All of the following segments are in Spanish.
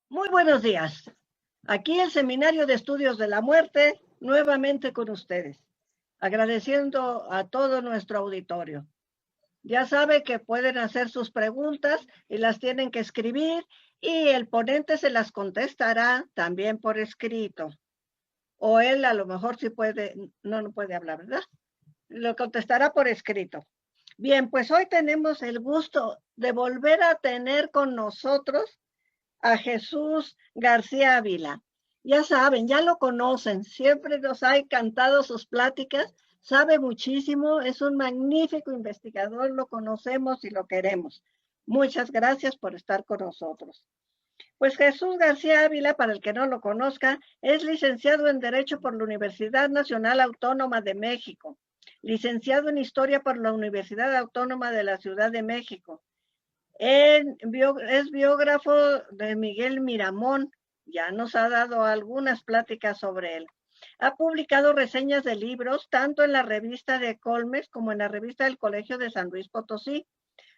Muy buenos días. Aquí el Seminario de Estudios de la Muerte, nuevamente con ustedes, agradeciendo a todo nuestro auditorio. Ya sabe que pueden hacer sus preguntas y las tienen que escribir y el ponente se las contestará también por escrito. O él a lo mejor sí puede, no puede hablar, ¿verdad? Lo contestará por escrito. Bien, pues hoy tenemos el gusto de volver a tener con nosotros a Jesús García Ávila. Ya saben, ya lo conocen, siempre nos ha encantado sus pláticas, sabe muchísimo, es un magnífico investigador, lo conocemos y lo queremos. Muchas gracias por estar con nosotros. Pues Jesús García Ávila, para el que no lo conozca, es licenciado en Derecho por la Universidad Nacional Autónoma de México, licenciado en Historia por la Universidad Autónoma de la Ciudad de México, es biógrafo de Miguel Miramón, ya nos ha dado algunas pláticas sobre él. Ha publicado reseñas de libros tanto en la revista de Colmes como en la revista del Colegio de San Luis Potosí.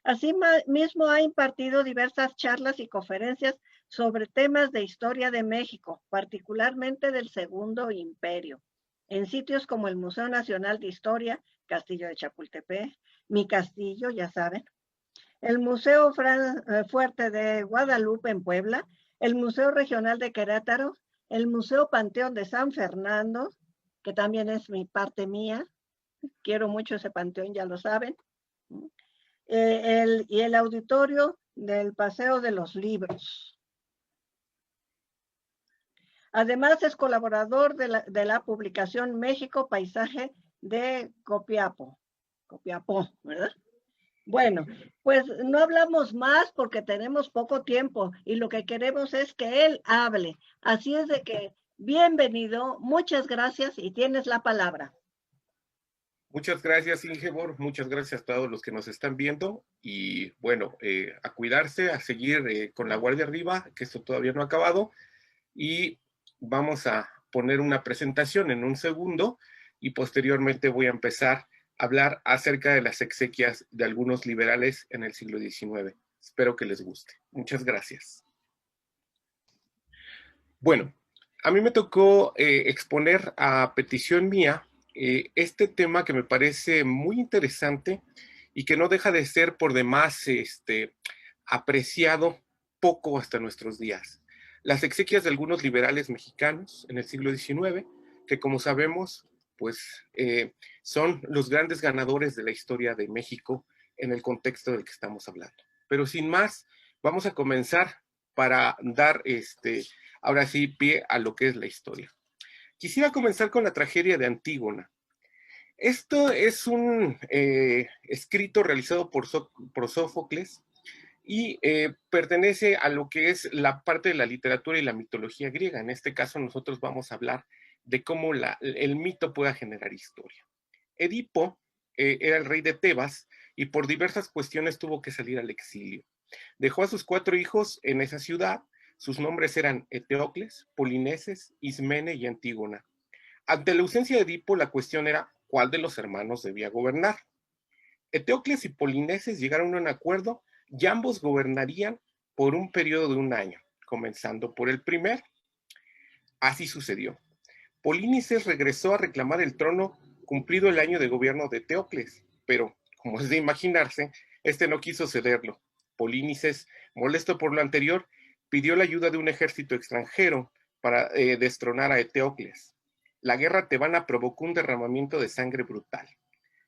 Asimismo, ha impartido diversas charlas y conferencias sobre temas de historia de México, particularmente del Segundo Imperio, en sitios como el Museo Nacional de Historia, Castillo de Chapultepec, Mi Castillo, ya saben, el Museo Fuerte de Guadalupe en Puebla, el Museo Regional de Querétaro, el Museo Panteón de San Fernando, que también es mi parte mía, quiero mucho ese panteón, ya lo saben, y el auditorio del Paseo de los Libros. Además es colaborador de la publicación México Paisaje de Copiapó, ¿verdad? Bueno, pues no hablamos más porque tenemos poco tiempo y lo que queremos es que él hable. Así es de que, bienvenido, muchas gracias y tienes la palabra. Muchas gracias, Ingeborg. Muchas gracias a todos los que nos están viendo. Y bueno, a cuidarse, a seguir con la guardia arriba, que esto todavía no ha acabado. Y vamos a poner una presentación en un segundo y posteriormente voy a empezar a hablar acerca de las exequias de algunos liberales en el siglo XIX. Espero que les guste. Muchas gracias. Bueno, a mí me tocó exponer a petición mía este tema que me parece muy interesante y que no deja de ser por demás apreciado poco hasta nuestros días. Las exequias de algunos liberales mexicanos en el siglo XIX, que como sabemos, pues son los grandes ganadores de la historia de México en el contexto del que estamos hablando. Pero sin más, vamos a comenzar para dar ahora sí pie a lo que es la historia. Quisiera comenzar con la tragedia de Antígona. Esto es un escrito realizado por Sófocles y pertenece a lo que es la parte de la literatura y la mitología griega. En este caso nosotros vamos a hablar de cómo el mito pueda generar historia. Edipo era el rey de Tebas y por diversas cuestiones tuvo que salir al exilio. Dejó a sus 4 hijos en esa ciudad. Sus nombres eran Eteocles, Polineses, Ismene y Antígona. Ante la ausencia de Edipo, la cuestión era cuál de los hermanos debía gobernar. Eteocles y Polineses llegaron a un acuerdo y ambos gobernarían por un periodo de 1 año, comenzando por el primer. Así sucedió. Polinices regresó a reclamar el trono cumplido el año de gobierno de Eteocles, pero, como es de imaginarse, este no quiso cederlo. Polinices, molesto por lo anterior, pidió la ayuda de un ejército extranjero para destronar a Eteocles. La guerra tebana provocó un derramamiento de sangre brutal.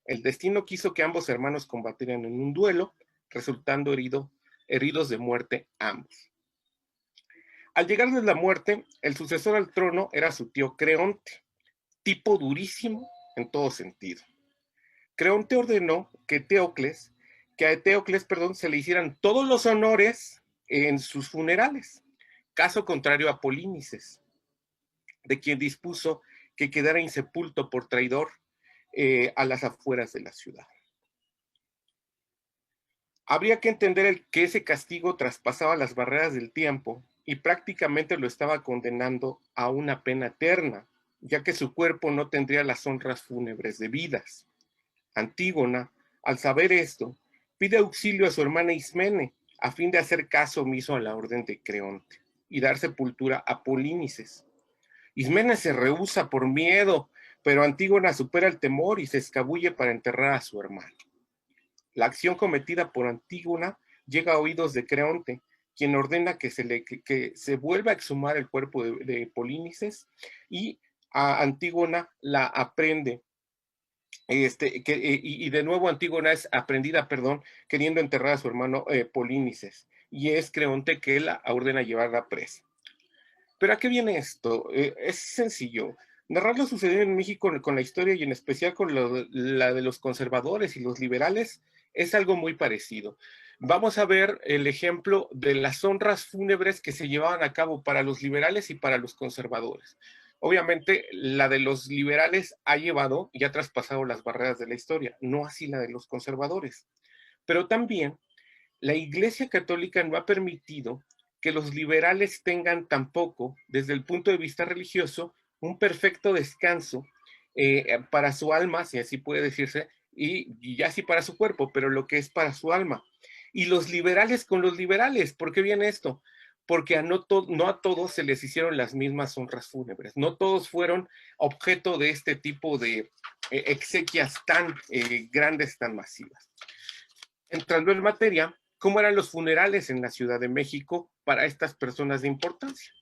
El destino quiso que ambos hermanos combatieran en un duelo, resultando heridos de muerte ambos. Al llegarles la muerte, el sucesor al trono era su tío Creonte, tipo durísimo en todo sentido. Creonte ordenó que a Eteocles, se le hicieran todos los honores en sus funerales, caso contrario a Polínices, de quien dispuso que quedara insepulto por traidor a las afueras de la ciudad. Habría que entender que ese castigo traspasaba las barreras del tiempo y prácticamente lo estaba condenando a una pena eterna, ya que su cuerpo no tendría las honras fúnebres debidas. Antígona, al saber esto, pide auxilio a su hermana Ismene, a fin de hacer caso omiso a la orden de Creonte. y dar sepultura a Polínices. Ismene se rehúsa por miedo, pero Antígona supera el temor y se escabulle para enterrar a su hermano. La acción cometida por Antígona llega a oídos de Creonte, quien ordena que se vuelva a exhumar el cuerpo de Polínices, y a Antígona la aprende. Y de nuevo Antígona es aprendida, queriendo enterrar a su hermano Polínices, y es Creonte que la ordena llevarla presa. ¿Pero a qué viene esto? Es sencillo. Narrar lo sucedido en México con la historia y en especial con la de los conservadores y los liberales es algo muy parecido. Vamos a ver el ejemplo de las honras fúnebres que se llevaban a cabo para los liberales y para los conservadores. Obviamente, la de los liberales ha llevado y ha traspasado las barreras de la historia, no así la de los conservadores. Pero también la Iglesia Católica no ha permitido que los liberales tengan tampoco, desde el punto de vista religioso, un perfecto descanso para su alma, si así puede decirse, y ya sí para su cuerpo, pero lo que es para su alma. Y los liberales con los liberales, ¿por qué viene esto? Porque no a todos se les hicieron las mismas honras fúnebres, no todos fueron objeto de este tipo de exequias tan grandes, tan masivas. Entrando en materia, ¿cómo eran los funerales en la Ciudad de México para estas personas de importancia?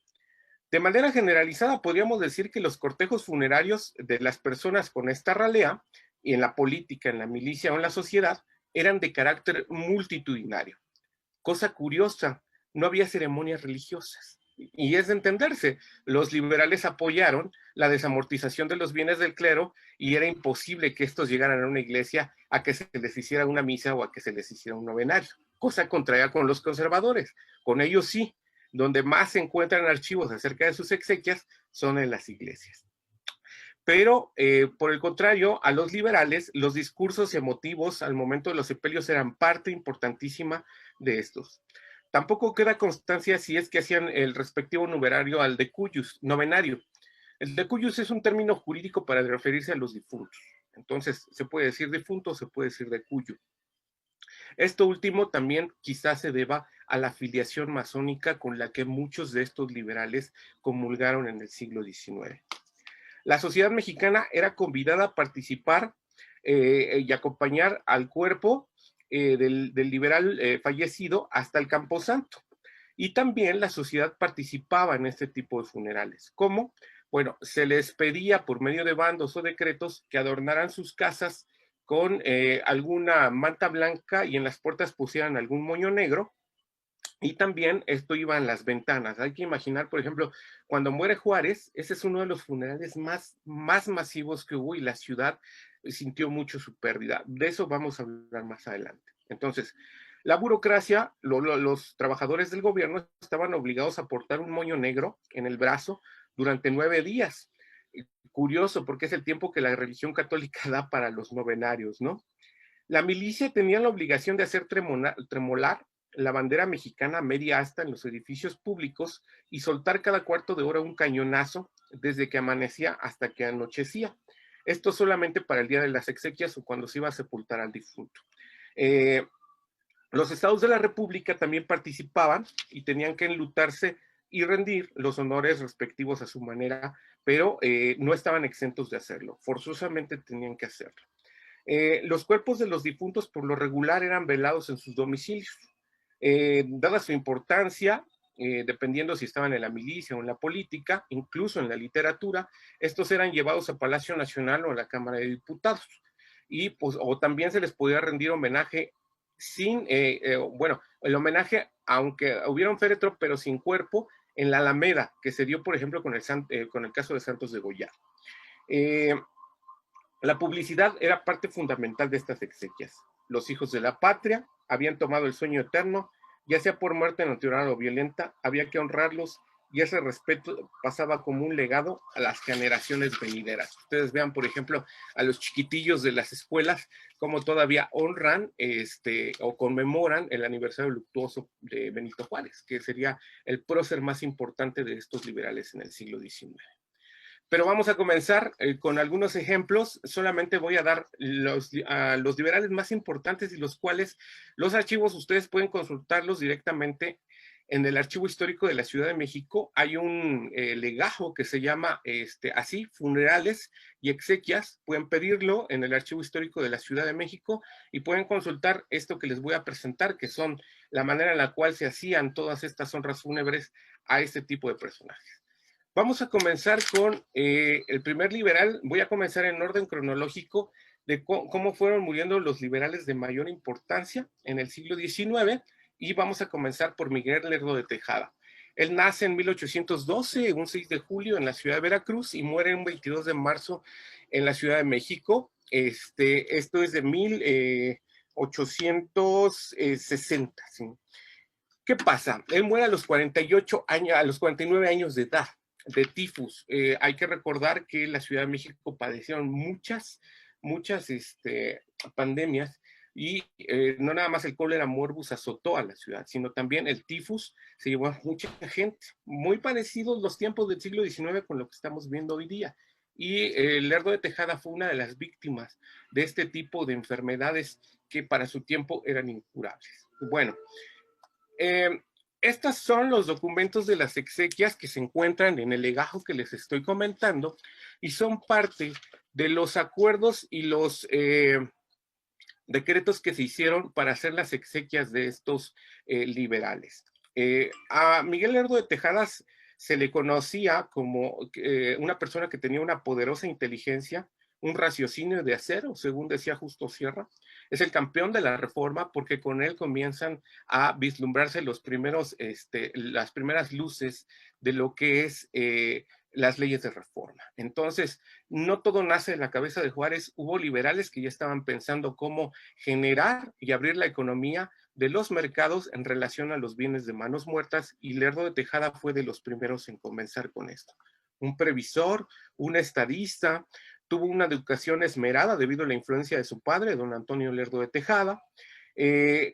De manera generalizada, podríamos decir que los cortejos funerarios de las personas con esta ralea, y en la política, en la milicia o en la sociedad, eran de carácter multitudinario. Cosa curiosa, no había ceremonias religiosas. Y es de entenderse, los liberales apoyaron la desamortización de los bienes del clero y era imposible que estos llegaran a una iglesia a que se les hiciera una misa o a que se les hiciera un novenario, cosa contraria con los conservadores. Con ellos sí, donde más se encuentran archivos acerca de sus exequias son en las iglesias. Pero, por el contrario, a los liberales, los discursos emotivos al momento de los sepelios eran parte importantísima de estos. Tampoco queda constancia si es que hacían el respectivo numerario al decuyus, novenario. El decuyus es un término jurídico para referirse a los difuntos. Entonces, se puede decir difunto, se puede decir decuyo. Esto último también quizás se deba a la afiliación masónica con la que muchos de estos liberales comulgaron en el siglo XIX. La sociedad mexicana era convidada a participar y acompañar al cuerpo del liberal fallecido hasta el Camposanto. Y también la sociedad participaba en este tipo de funerales. ¿Cómo? Bueno, se les pedía por medio de bandos o decretos que adornaran sus casas con alguna manta blanca y en las puertas pusieran algún moño negro. Y también esto iba en las ventanas. Hay que imaginar, por ejemplo, cuando muere Juárez, ese es uno de los funerales más masivos que hubo y la ciudad sintió mucho su pérdida. De eso vamos a hablar más adelante. Entonces, la burocracia, los trabajadores del gobierno estaban obligados a portar un moño negro en el brazo durante 9 días. Curioso, porque es el tiempo que la religión católica da para los novenarios, ¿no? La milicia tenía la obligación de hacer tremolar la bandera mexicana a media asta en los edificios públicos y soltar cada cuarto de hora un cañonazo desde que amanecía hasta que anochecía. Esto solamente para el día de las exequias o cuando se iba a sepultar al difunto. Los estados de la República también participaban y tenían que enlutarse y rendir los honores respectivos a su manera, pero no estaban exentos de hacerlo. Forzosamente tenían que hacerlo. Los cuerpos de los difuntos por lo regular eran velados en sus domicilios. Dada su importancia, dependiendo si estaban en la milicia o en la política, incluso en la literatura, estos eran llevados a Palacio Nacional o a la Cámara de Diputados. Y pues, o también se les podía rendir homenaje sin, bueno, el homenaje, aunque hubiera un féretro, pero sin cuerpo, en la Alameda, que se dio, por ejemplo, con el caso de Santos de Goya. La publicidad era parte fundamental de estas exequias. Los hijos de la patria habían tomado el sueño eterno, ya sea por muerte natural o violenta, había que honrarlos y ese respeto pasaba como un legado a las generaciones venideras. Ustedes vean, por ejemplo, a los chiquitillos de las escuelas, cómo todavía honran o conmemoran el aniversario luctuoso de Benito Juárez, que sería el prócer más importante de estos liberales en el siglo XIX. Pero vamos a comenzar con algunos ejemplos. Solamente voy a dar los liberales más importantes y los cuales los archivos ustedes pueden consultarlos directamente en el Archivo Histórico de la Ciudad de México hay un legajo que se llama así, Funerales y Exequias. Pueden pedirlo en el Archivo Histórico de la Ciudad de México y pueden consultar esto que les voy a presentar, que son la manera en la cual se hacían todas estas honras fúnebres a este tipo de personajes. Vamos a comenzar con el primer liberal. Voy a comenzar en orden cronológico de cómo fueron muriendo los liberales de mayor importancia en el siglo XIX, y vamos a comenzar por Miguel Lerdo de Tejada. Él nace en 1812, un 6 de julio en la ciudad de Veracruz, y muere un 22 de marzo en la Ciudad de México. Esto es de 1860. ¿Sí? ¿Qué pasa? Él muere a los 48 años, a los 49 años de edad, de tifus. Hay que recordar que la Ciudad de México padecieron muchas pandemias, y no nada más el cólera morbus azotó a la ciudad, sino también el tifus se llevó a mucha gente. Muy parecidos los tiempos del siglo XIX con lo que estamos viendo hoy día. Y Lerdo de Tejada fue una de las víctimas de este tipo de enfermedades que para su tiempo eran incurables. Bueno, estos son los documentos de las exequias que se encuentran en el legajo que les estoy comentando, y son parte de los acuerdos y los decretos que se hicieron para hacer las exequias de estos liberales. A Miguel Lerdo de Tejadas se le conocía como una persona que tenía una poderosa inteligencia, un raciocinio de acero, según decía Justo Sierra. Es el campeón de la Reforma, porque con él comienzan a vislumbrarse las primeras luces de lo que es las leyes de reforma. Entonces, no todo nace en la cabeza de Juárez. Hubo liberales que ya estaban pensando cómo generar y abrir la economía de los mercados en relación a los bienes de manos muertas, y Lerdo de Tejada fue de los primeros en comenzar con esto. Un previsor, un estadista, tuvo una educación esmerada debido a la influencia de su padre, don Antonio Lerdo de Tejada.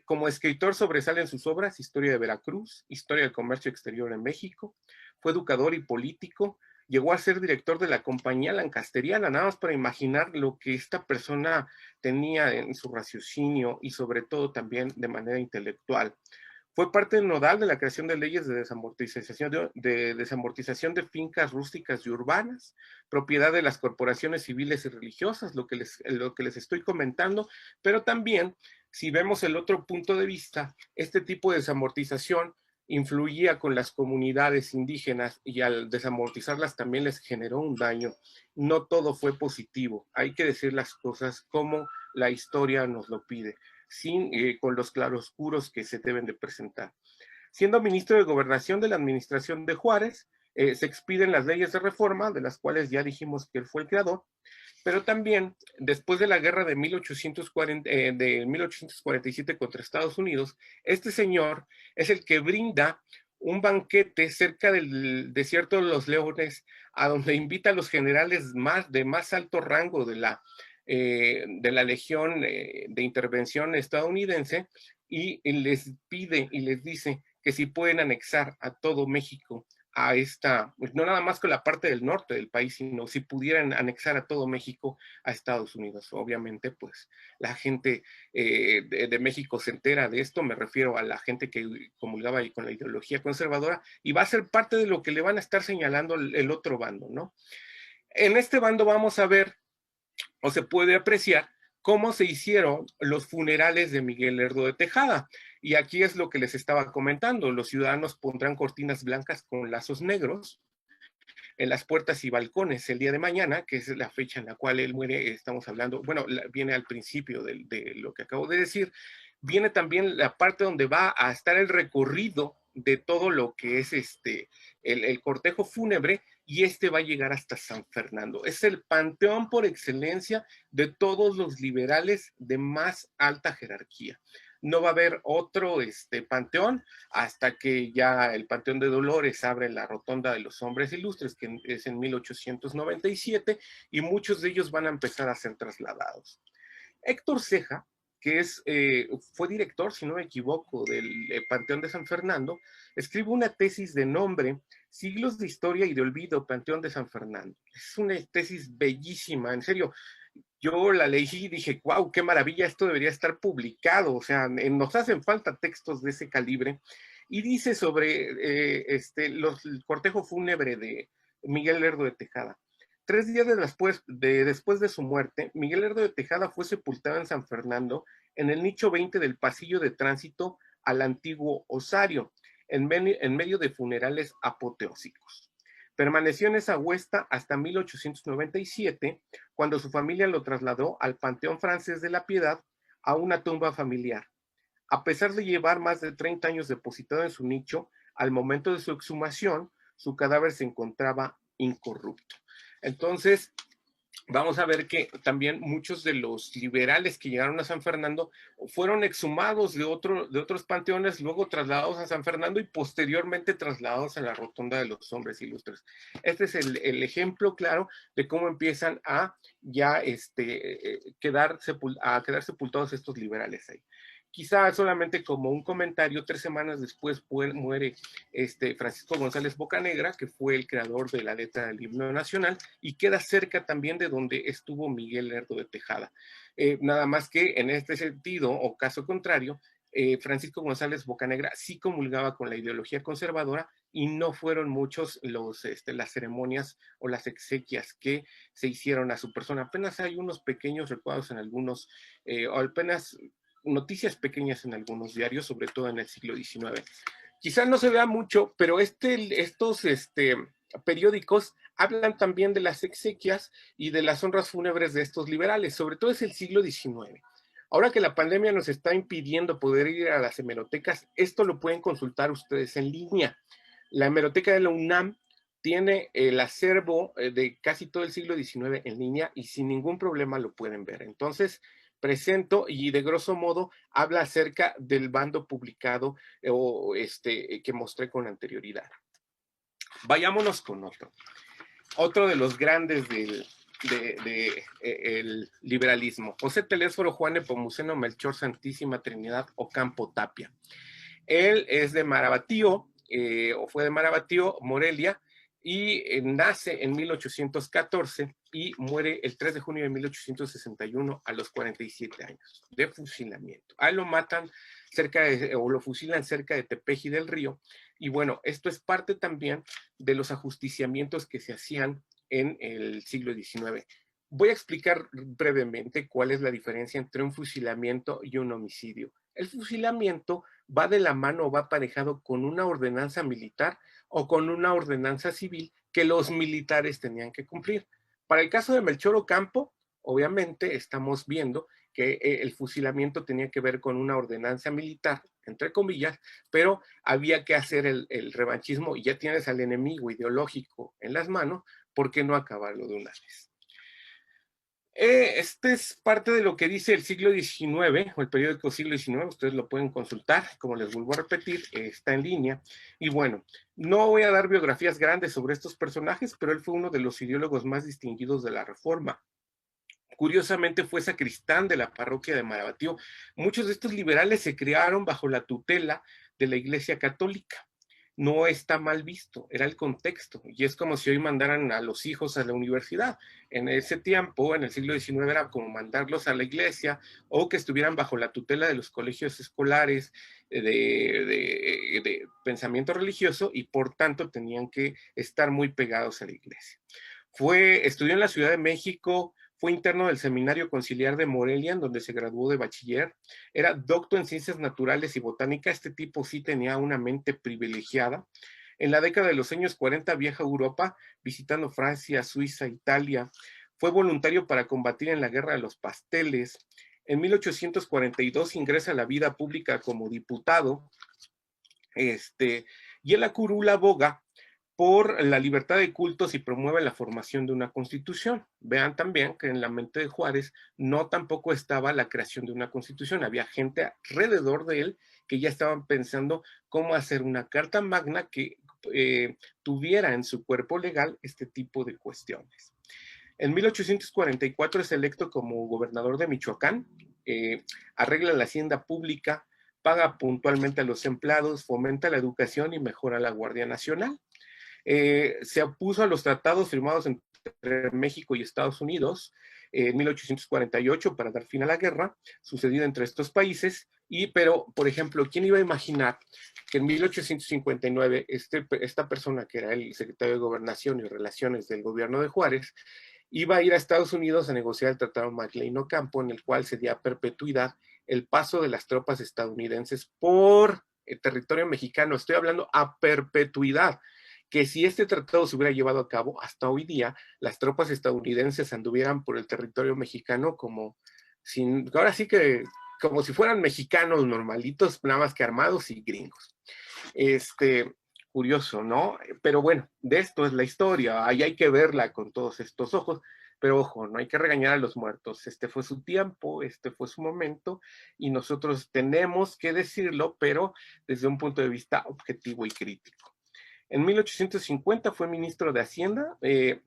Como escritor sobresale en sus obras Historia de Veracruz, Historia del Comercio Exterior en México. Fue educador y político. Llegó a ser director de la Compañía Lancasteriana, nada más para imaginar lo que esta persona tenía en su raciocinio y sobre todo también de manera intelectual. Fue parte nodal de la creación de leyes de desamortización de fincas rústicas y urbanas, propiedad de las corporaciones civiles y religiosas, lo que les estoy comentando, pero también, si vemos el otro punto de vista, este tipo de desamortización influía con las comunidades indígenas, y al desamortizarlas también les generó un daño. No todo fue positivo, hay que decir las cosas como la historia nos lo pide, con los claroscuros que se deben de presentar. Siendo ministro de Gobernación de la administración de Juárez, se expiden las leyes de reforma, de las cuales ya dijimos que él fue el creador, pero también después de la guerra de 1847 contra Estados Unidos, este señor es el que brinda un banquete cerca del desierto de los Leones, a donde invita a los generales de más alto rango de la Legión de Intervención estadounidense, y les pide y les dice que si pueden anexar a todo México a no nada más con la parte del norte del país, sino si pudieran anexar a todo México a Estados Unidos. Obviamente, pues la gente de México se entera de esto, me refiero a la gente que comulgaba ahí con la ideología conservadora, y va a ser parte de lo que le van a estar señalando el otro bando, ¿no? En este bando vamos a ver, o se puede apreciar, cómo se hicieron los funerales de Miguel Lerdo de Tejada. Y aquí es lo que les estaba comentando: los ciudadanos pondrán cortinas blancas con lazos negros en las puertas y balcones el día de mañana, que es la fecha en la cual él muere. Estamos hablando, bueno, viene al principio de lo que acabo de decir. Viene también la parte donde va a estar el recorrido de todo lo que es el cortejo fúnebre, y va a llegar hasta San Fernando. Es el panteón por excelencia de todos los liberales de más alta jerarquía. No va a haber otro panteón hasta que ya el Panteón de Dolores abre la Rotonda de los Hombres Ilustres, que es en 1897, y muchos de ellos van a empezar a ser trasladados. Héctor Ceja, que fue director, si no me equivoco, del Panteón de San Fernando, escribe una tesis de nombre Siglos de Historia y de Olvido, Panteón de San Fernando. Es una tesis bellísima, en serio. Yo la leí y dije, wow, qué maravilla, esto debería estar publicado. O sea, nos hacen falta textos de ese calibre. y dice sobre el cortejo fúnebre de Miguel Lerdo de Tejada. 3 días después de su muerte, Miguel Lerdo de Tejada fue sepultado en San Fernando, en el nicho 20 del pasillo de tránsito al antiguo osario, en medio de funerales apoteósicos. Permaneció en esa huesta hasta 1897, cuando su familia lo trasladó al Panteón Francés de la Piedad, a una tumba familiar. A pesar de llevar más de 30 años depositado en su nicho, al momento de su exhumación, su cadáver se encontraba incorrupto. Entonces, vamos a ver que también muchos de los liberales que llegaron a San Fernando fueron exhumados de otros panteones, luego trasladados a San Fernando y posteriormente trasladados a la Rotonda de los Hombres Ilustres. Este es el ejemplo claro de cómo empiezan a ya quedar sepultados estos liberales ahí. Quizá solamente como un comentario, 3 semanas después muere Francisco González Bocanegra, que fue el creador de la letra del himno nacional, y queda cerca también de donde estuvo Miguel Lerdo de Tejada. Nada más que en este sentido, o caso contrario, Francisco González Bocanegra sí comulgaba con la ideología conservadora y no fueron muchos las ceremonias o las exequias que se hicieron a su persona. Apenas hay unos pequeños recuerdos en algunos, o apenas noticias pequeñas en algunos diarios, sobre todo en el siglo XIX. Quizás no se vea mucho, pero estos periódicos hablan también de las exequias y de las honras fúnebres de estos liberales, sobre todo es el siglo XIX. Ahora que la pandemia nos está impidiendo poder ir a las hemerotecas, esto lo pueden consultar ustedes en línea. La hemeroteca de la UNAM tiene el acervo de casi todo el siglo XIX en línea y sin ningún problema lo pueden ver. Entonces, presento y de grosso modo habla acerca del bando publicado que mostré con anterioridad. Vayámonos con otro. Otro de los grandes del liberalismo. José Telésforo Juan Nepomuceno Melchor Santísima Trinidad Ocampo Tapia. Él es de Marabatío, o fue de Marabatío, Morelia, y nace en 1814 y muere el 3 de junio de 1861 a los 47 años de fusilamiento. A él lo matan o lo fusilan cerca de Tepeji del Río, y bueno, esto es parte también de los ajusticiamientos que se hacían en el siglo XIX. Voy a explicar brevemente cuál es la diferencia entre un fusilamiento y un homicidio. El fusilamiento va de la mano o va aparejado con una ordenanza militar o con una ordenanza civil que los militares tenían que cumplir. Para el caso de Melchor Ocampo, obviamente estamos viendo que el fusilamiento tenía que ver con una ordenanza militar, entre comillas, pero había que hacer el revanchismo y ya tienes al enemigo ideológico en las manos, ¿por qué no acabarlo de una vez? Este es parte de lo que dice el siglo XIX, o el periódico siglo XIX, ustedes lo pueden consultar, como les vuelvo a repetir, está en línea. Y bueno, no voy a dar biografías grandes sobre estos personajes, pero él fue uno de los ideólogos más distinguidos de la Reforma. Curiosamente fue sacristán de la parroquia de Marabatío. Muchos de estos liberales se criaron bajo la tutela de la Iglesia Católica. No está mal visto, era el contexto, y es como si hoy mandaran a los hijos a la universidad. En ese tiempo, en el siglo XIX, era como mandarlos a la iglesia o que estuvieran bajo la tutela de los colegios escolares de pensamiento religioso y por tanto tenían que estar muy pegados a la iglesia. Estudió en la Ciudad de México, fue interno del Seminario Conciliar de Morelia, en donde se graduó de bachiller. Era doctor en Ciencias Naturales y Botánica. Este tipo sí tenía una mente privilegiada. En la década de los años 40 viaja a Europa, visitando Francia, Suiza, Italia. Fue voluntario para combatir en la Guerra de los Pasteles. En 1842 ingresa a la vida pública como diputado. Y en la curul aboga por la libertad de cultos y promueve la formación de una constitución. Vean también que en la mente de Juárez no tampoco estaba la creación de una constitución, había gente alrededor de él que ya estaban pensando cómo hacer una carta magna que tuviera en su cuerpo legal este tipo de cuestiones. En 1844 es electo como gobernador de Michoacán, arregla la hacienda pública, paga puntualmente a los empleados, fomenta la educación y mejora la Guardia Nacional. Se opuso a los tratados firmados entre México y Estados Unidos, en 1848 para dar fin a la guerra sucedida entre estos países. Pero, por ejemplo, ¿quién iba a imaginar que en 1859 esta persona que era el secretario de Gobernación y Relaciones del gobierno de Juárez iba a ir a Estados Unidos a negociar el Tratado Maclean-Ocampo, en el cual se dio a perpetuidad el paso de las tropas estadounidenses por el territorio mexicano? Estoy hablando a perpetuidad, que si este tratado se hubiera llevado a cabo hasta hoy día, las tropas estadounidenses anduvieran por el territorio mexicano como sin, ahora sí que como si fueran mexicanos normalitos, nada más que armados y gringos. Curioso, ¿no? Pero bueno, de esto es la historia, ahí hay que verla con todos estos ojos, pero ojo, no hay que regañar a los muertos, este fue su tiempo, este fue su momento, y nosotros tenemos que decirlo, pero desde un punto de vista objetivo y crítico. En 1850 fue ministro de Hacienda de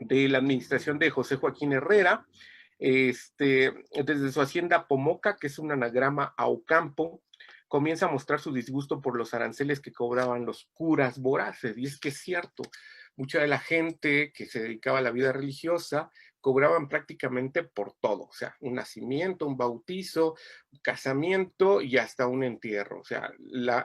la administración de José Joaquín Herrera, desde su hacienda Pomoca, que es un anagrama a Ocampo, comienza a mostrar su disgusto por los aranceles que cobraban los curas voraces. Y es que es cierto, mucha de la gente que se dedicaba a la vida religiosa cobraban prácticamente por todo, o sea, un nacimiento, un bautizo, un casamiento y hasta un entierro. O sea,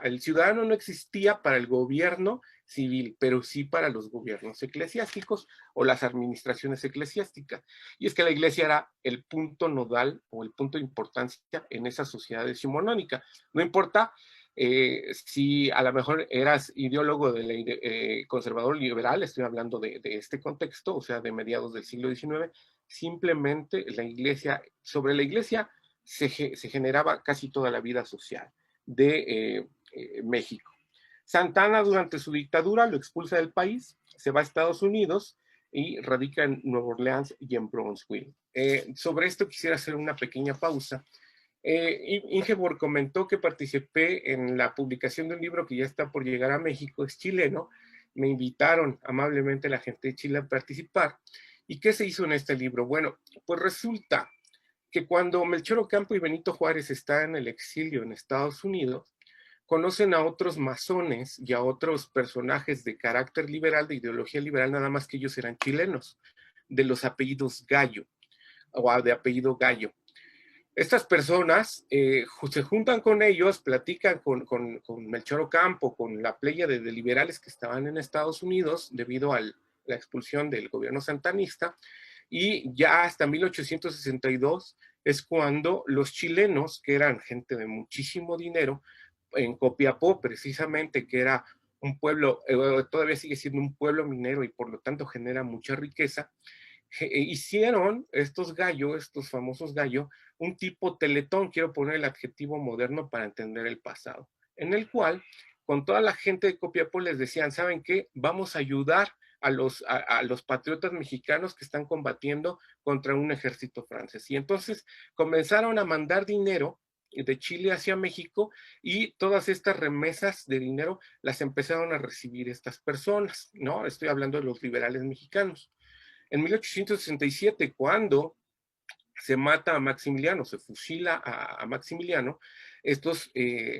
el ciudadano no existía para el gobierno civil, pero sí para los gobiernos eclesiásticos o las administraciones eclesiásticas. Y es que la iglesia era el punto nodal o el punto de importancia en esa sociedad decimonónica. No importa si a lo mejor eras ideólogo conservador liberal, estoy hablando de este contexto, o sea, de mediados del siglo XIX, simplemente sobre la iglesia se generaba casi toda la vida social de México. Santa Anna durante su dictadura lo expulsa del país, se va a Estados Unidos y radica en Nueva Orleans y en Brownsville. Sobre esto quisiera hacer una pequeña pausa. Ingeborg comentó que participé en la publicación de un libro que ya está por llegar a México, es chileno. Me invitaron amablemente la gente de Chile a participar. ¿Y qué se hizo en este libro? Bueno, pues resulta que cuando Melchor Ocampo y Benito Juárez están en el exilio en Estados Unidos, conocen a otros masones y a otros personajes de carácter liberal, de ideología liberal, nada más que ellos eran chilenos, de los apellidos Gallo, o de apellido Gallo. Estas personas se juntan con ellos, platican con Melchor Ocampo, con la playa de liberales que estaban en Estados Unidos debido a la expulsión del gobierno santanista, y ya hasta 1862 es cuando los chilenos, que eran gente de muchísimo dinero, en Copiapó precisamente, que era un pueblo, todavía sigue siendo un pueblo minero y por lo tanto genera mucha riqueza, hicieron estos famosos gallos, un tipo teletón, quiero poner el adjetivo moderno para entender el pasado, en el cual con toda la gente de Copiapó les decían, ¿saben qué? Vamos a ayudar a los patriotas mexicanos que están combatiendo contra un ejército francés. Y entonces comenzaron a mandar dinero de Chile hacia México, y todas estas remesas de dinero las empezaron a recibir estas personas, ¿no? Estoy hablando de los liberales mexicanos. En 1867, cuando se mata a Maximiliano, se fusila a Maximiliano, estos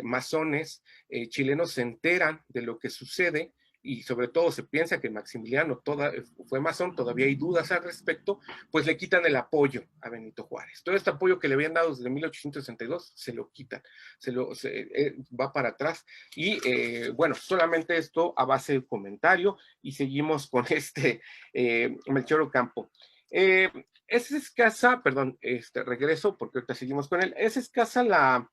masones chilenos se enteran de lo que sucede, y sobre todo se piensa que Maximiliano fue masón, todavía hay dudas al respecto, pues le quitan el apoyo a Benito Juárez. Todo este apoyo que le habían dado desde 1862 se lo quitan, va para atrás, y bueno, solamente esto a base de comentario, y seguimos con Melchor Ocampo. Es escasa, perdón, regreso porque ahorita seguimos con él, es escasa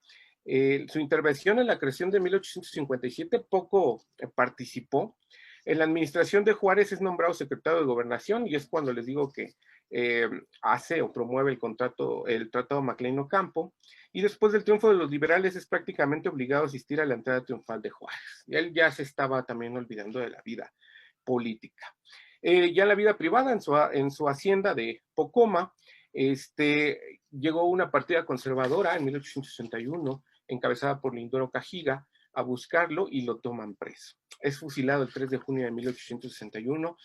su intervención en la creación de 1857, poco participó. En la administración de Juárez es nombrado secretario de Gobernación, y es cuando les digo que hace o promueve el Tratado Maclean-Ocampo, y después del triunfo de los liberales es prácticamente obligado a asistir a la entrada triunfal de Juárez. Y él ya se estaba también olvidando de la vida política. Ya en la vida privada, en su hacienda de Pocoma, llegó una partida conservadora en 1861, encabezada por Lindoro Cajiga, a buscarlo y lo toman preso. Es fusilado el 3 de junio de 1861.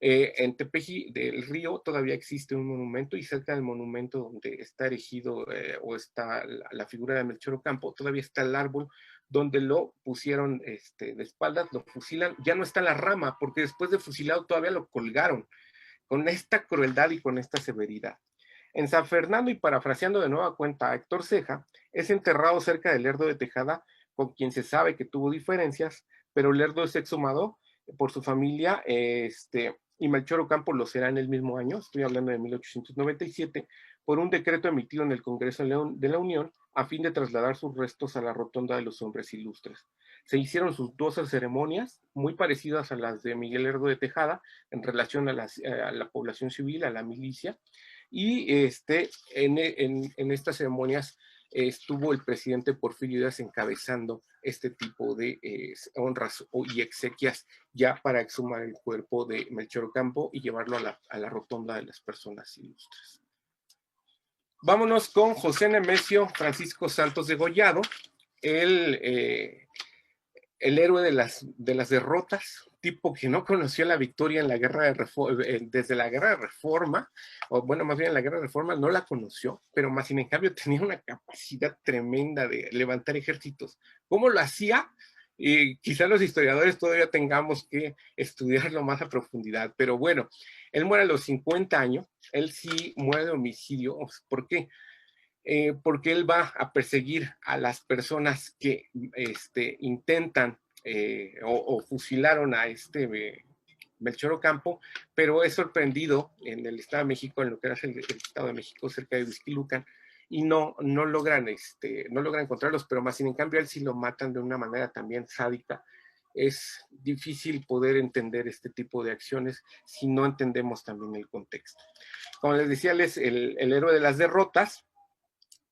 En Tepeji del Río todavía existe un monumento, y cerca del monumento donde está erigido o está la figura de Melchor Ocampo, todavía está el árbol donde lo pusieron de espaldas, lo fusilan. Ya no está la rama, porque después de fusilado todavía lo colgaron. con esta crueldad y con esta severidad. En San Fernando, y parafraseando de nueva cuenta a Héctor Ceja, es enterrado cerca de Lerdo de Tejada, con quien se sabe que tuvo diferencias, pero Lerdo es exhumado por su familia, y Melchor Ocampo lo será en el mismo año, estoy hablando de 1897, por un decreto emitido en el Congreso de la Unión a fin de trasladar sus restos a la Rotonda de los Hombres Ilustres. Se hicieron sus 12 ceremonias, muy parecidas a las de Miguel Lerdo de Tejada, en relación a la población civil, a la milicia, y en estas ceremonias estuvo el presidente Porfirio Díaz encabezando este tipo de honras y exequias ya para exhumar el cuerpo de Melchor Ocampo y llevarlo a la rotonda de las personas ilustres. Vámonos con José Nemesio Francisco Santos Degollado, el héroe de las derrotas, tipo que no conoció la victoria en la guerra de Reforma, desde la guerra de Reforma, o bueno, más bien en la guerra de Reforma no la conoció, pero más sin en cambio tenía una capacidad tremenda de levantar ejércitos. ¿Cómo lo hacía? Y quizá los historiadores todavía tengamos que estudiarlo más a profundidad, pero bueno, él muere a los 50 años, él sí muere de homicidio. ¿Por qué? Porque él va a perseguir a las personas que intentan o fusilaron a Melchor Ocampo, pero es sorprendido en el Estado de México, en lo que era el Estado de México, cerca de Huixquilucan, y no logran encontrarlos, pero más sin en cambio, él sí lo matan de una manera también sádica. Es difícil poder entender este tipo de acciones si no entendemos también el contexto. Como les decía, él es el héroe de las derrotas,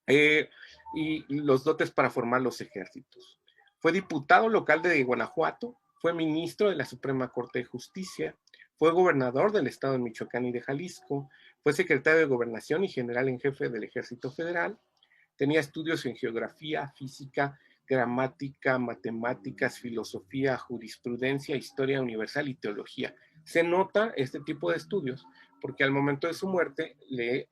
y los dotes para formar los ejércitos. Fue diputado local de Guanajuato, fue ministro de la Suprema Corte de Justicia, fue gobernador del estado de Michoacán y de Jalisco, fue secretario de Gobernación y general en jefe del Ejército Federal, tenía estudios en geografía, física, gramática, matemáticas, filosofía, jurisprudencia, historia universal y teología. Se nota este tipo de estudios porque al momento de su muerte le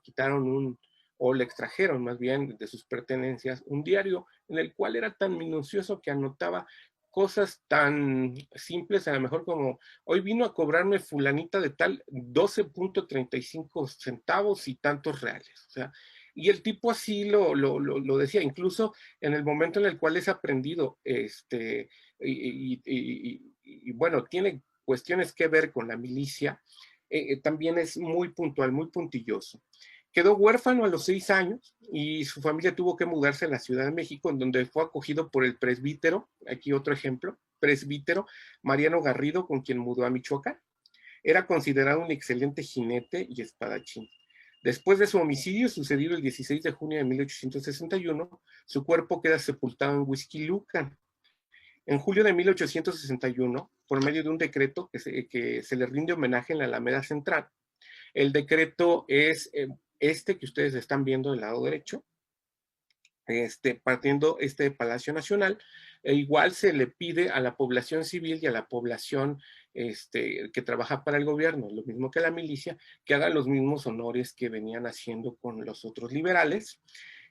quitaron o le extrajeron más bien de sus pertenencias un diario en el cual era tan minucioso que anotaba cosas tan simples, a lo mejor como hoy vino a cobrarme fulanita de tal 12.35 centavos y tantos reales. O sea, y el tipo así lo decía, incluso en el momento en el cual es aprendido, y bueno, tiene cuestiones que ver con la milicia, también es muy puntual, muy puntilloso. Quedó huérfano a los 6 años y su familia tuvo que mudarse a la Ciudad de México, en donde fue acogido por el presbítero, aquí otro ejemplo, presbítero Mariano Garrido, con quien mudó a Michoacán. Era considerado un excelente jinete y espadachín. Después de su homicidio, sucedido el 16 de junio de 1861, su cuerpo queda sepultado en Huixquilucan. En julio de 1861, por medio de un decreto que se le rinde homenaje en la Alameda Central, el decreto es que ustedes están viendo del lado derecho, partiendo de Palacio Nacional, igual se le pide a la población civil y a la población que trabaja para el gobierno, lo mismo que la milicia, que hagan los mismos honores que venían haciendo con los otros liberales,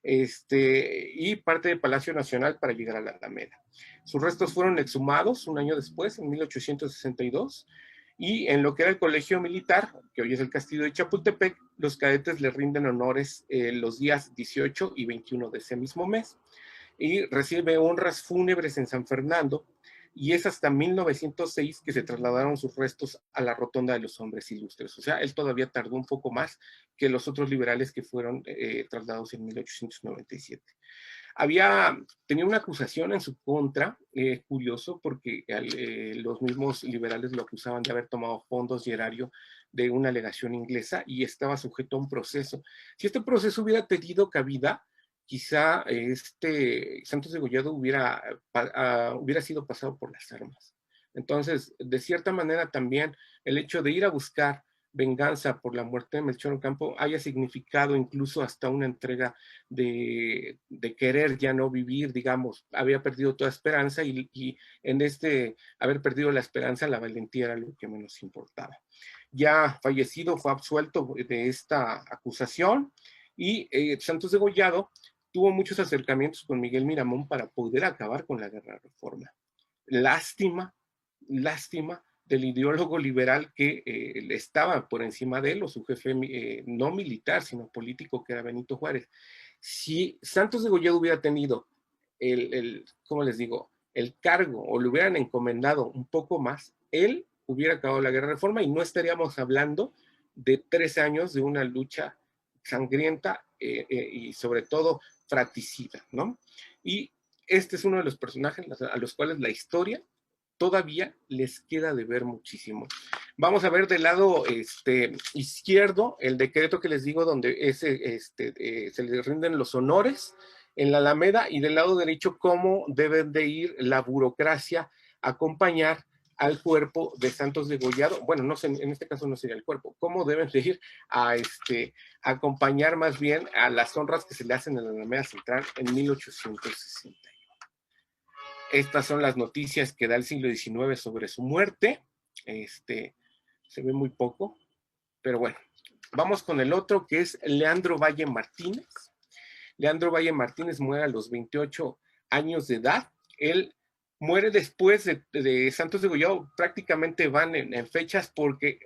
y parte del Palacio Nacional para llegar a la Alameda. Sus restos fueron exhumados un año después, en 1862, y en lo que era el colegio militar, que hoy es el castillo de Chapultepec, los cadetes le rinden honores los días 18 y 21 de ese mismo mes, y recibe honras fúnebres en San Fernando, y es hasta 1906 que se trasladaron sus restos a la Rotonda de los Hombres Ilustres. O sea, él todavía tardó un poco más que los otros liberales que fueron trasladados en 1897. Tenía una acusación en su contra, curioso, porque los mismos liberales lo acusaban de haber tomado fondos y erario de una alegación inglesa y estaba sujeto a un proceso. Si este proceso hubiera tenido cabida, quizá Santos Degollado hubiera sido pasado por las armas. Entonces, de cierta manera también el hecho de ir a buscar venganza por la muerte de Melchor Ocampo haya significado incluso hasta una entrega de querer ya no vivir, digamos, había perdido toda esperanza y en haber perdido la esperanza, la valentía era lo que menos importaba. Ya fallecido, fue absuelto de esta acusación y Santos Degollado tuvo muchos acercamientos con Miguel Miramón para poder acabar con la guerra de Reforma. Lástima del ideólogo liberal que estaba por encima de él, o su jefe no militar, sino político, que era Benito Juárez. Si Santos de Gollado hubiera tenido ¿cómo les digo?, el cargo, o le hubieran encomendado un poco más, él hubiera acabado la guerra de reforma y no estaríamos hablando de 3 años de una lucha sangrienta y sobre todo fratricida, ¿no? Y este es uno de los personajes a los cuales la historia todavía les queda de ver muchísimo. Vamos a ver del lado izquierdo el decreto que les digo, donde se les rinden los honores en la Alameda, y del lado derecho cómo deben de ir la burocracia a acompañar al cuerpo de Santos de Gollado. Bueno, no sé, en este caso no sería el cuerpo, cómo deben de ir a acompañar más bien a las honras que se le hacen en la Alameda Central en 1860. Estas son las noticias que da el siglo XIX sobre su muerte. Se ve muy poco, pero bueno. Vamos con el otro, que es Leandro Valle Martínez. Leandro Valle Martínez muere a los 28 años de edad. Él muere después de Santos de Gollado. Prácticamente van en fechas, porque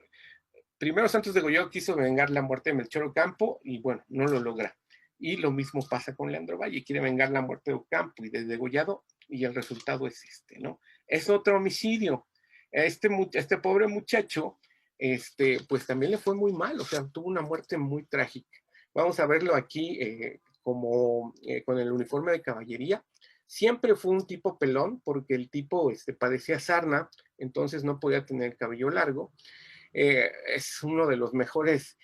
primero Santos de Gollado quiso vengar la muerte de Melchor Ocampo y bueno, no lo logra. Y lo mismo pasa con Leandro Valle, quiere vengar la muerte de Ocampo y de Degollado, y el resultado es ¿no? Es otro homicidio. Este pobre muchacho, pues también le fue muy mal, o sea, tuvo una muerte muy trágica. Vamos a verlo aquí con el uniforme de caballería. Siempre fue un tipo pelón, porque el tipo padecía sarna, entonces no podía tener el cabello largo. Es uno de los mejores,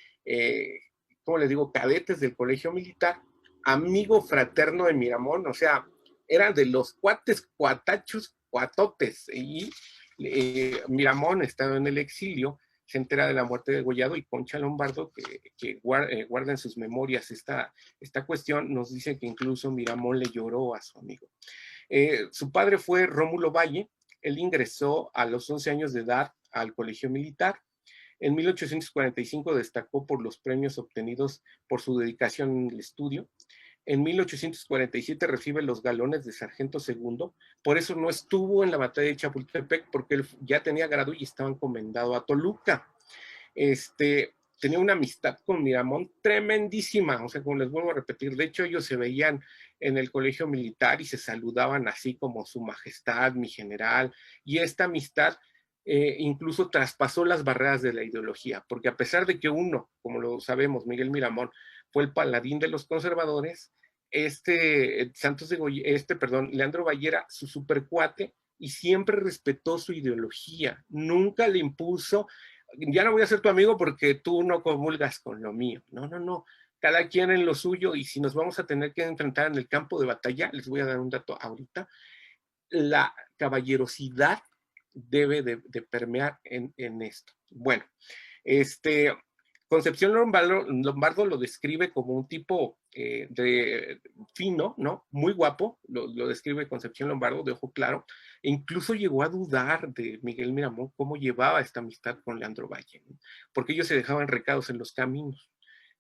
¿cómo les digo?, cadetes del colegio militar, amigo fraterno de Miramón, o sea, eran de los cuatachos, cuatotes, y Miramón estaba en el exilio, se entera de la muerte de Gollado, y Concha Lombardo, que guarda en sus memorias esta cuestión, nos dice que incluso Miramón le lloró a su amigo. Su padre fue Rómulo Valle. Él ingresó a los 11 años de edad al colegio militar. En 1845 destacó por los premios obtenidos por su dedicación en el estudio. En 1847 recibe los galones de sargento segundo, por eso no estuvo en la batalla de Chapultepec, porque él ya tenía grado y estaba encomendado a Toluca. Tenía una amistad con Miramón tremendísima, o sea, como les vuelvo a repetir, de hecho ellos se veían en el colegio militar y se saludaban así como su majestad, mi general, y esta amistad incluso traspasó las barreras de la ideología, porque a pesar de que uno, como lo sabemos, Miguel Miramón, fue el paladín de los conservadores, Leandro Valle era su supercuate y siempre respetó su ideología, nunca le impuso, ya no voy a ser tu amigo porque tú no comulgas con lo mío, no, cada quien en lo suyo, y si nos vamos a tener que enfrentar en el campo de batalla, les voy a dar un dato ahorita, la caballerosidad debe de permear en esto. Bueno, Concepción Lombardo lo describe como un tipo fino, ¿no? Muy guapo, lo describe Concepción Lombardo, de ojo claro, e incluso llegó a dudar de Miguel Miramón cómo llevaba esta amistad con Leandro Valle, ¿no? Porque ellos se dejaban recados en los caminos.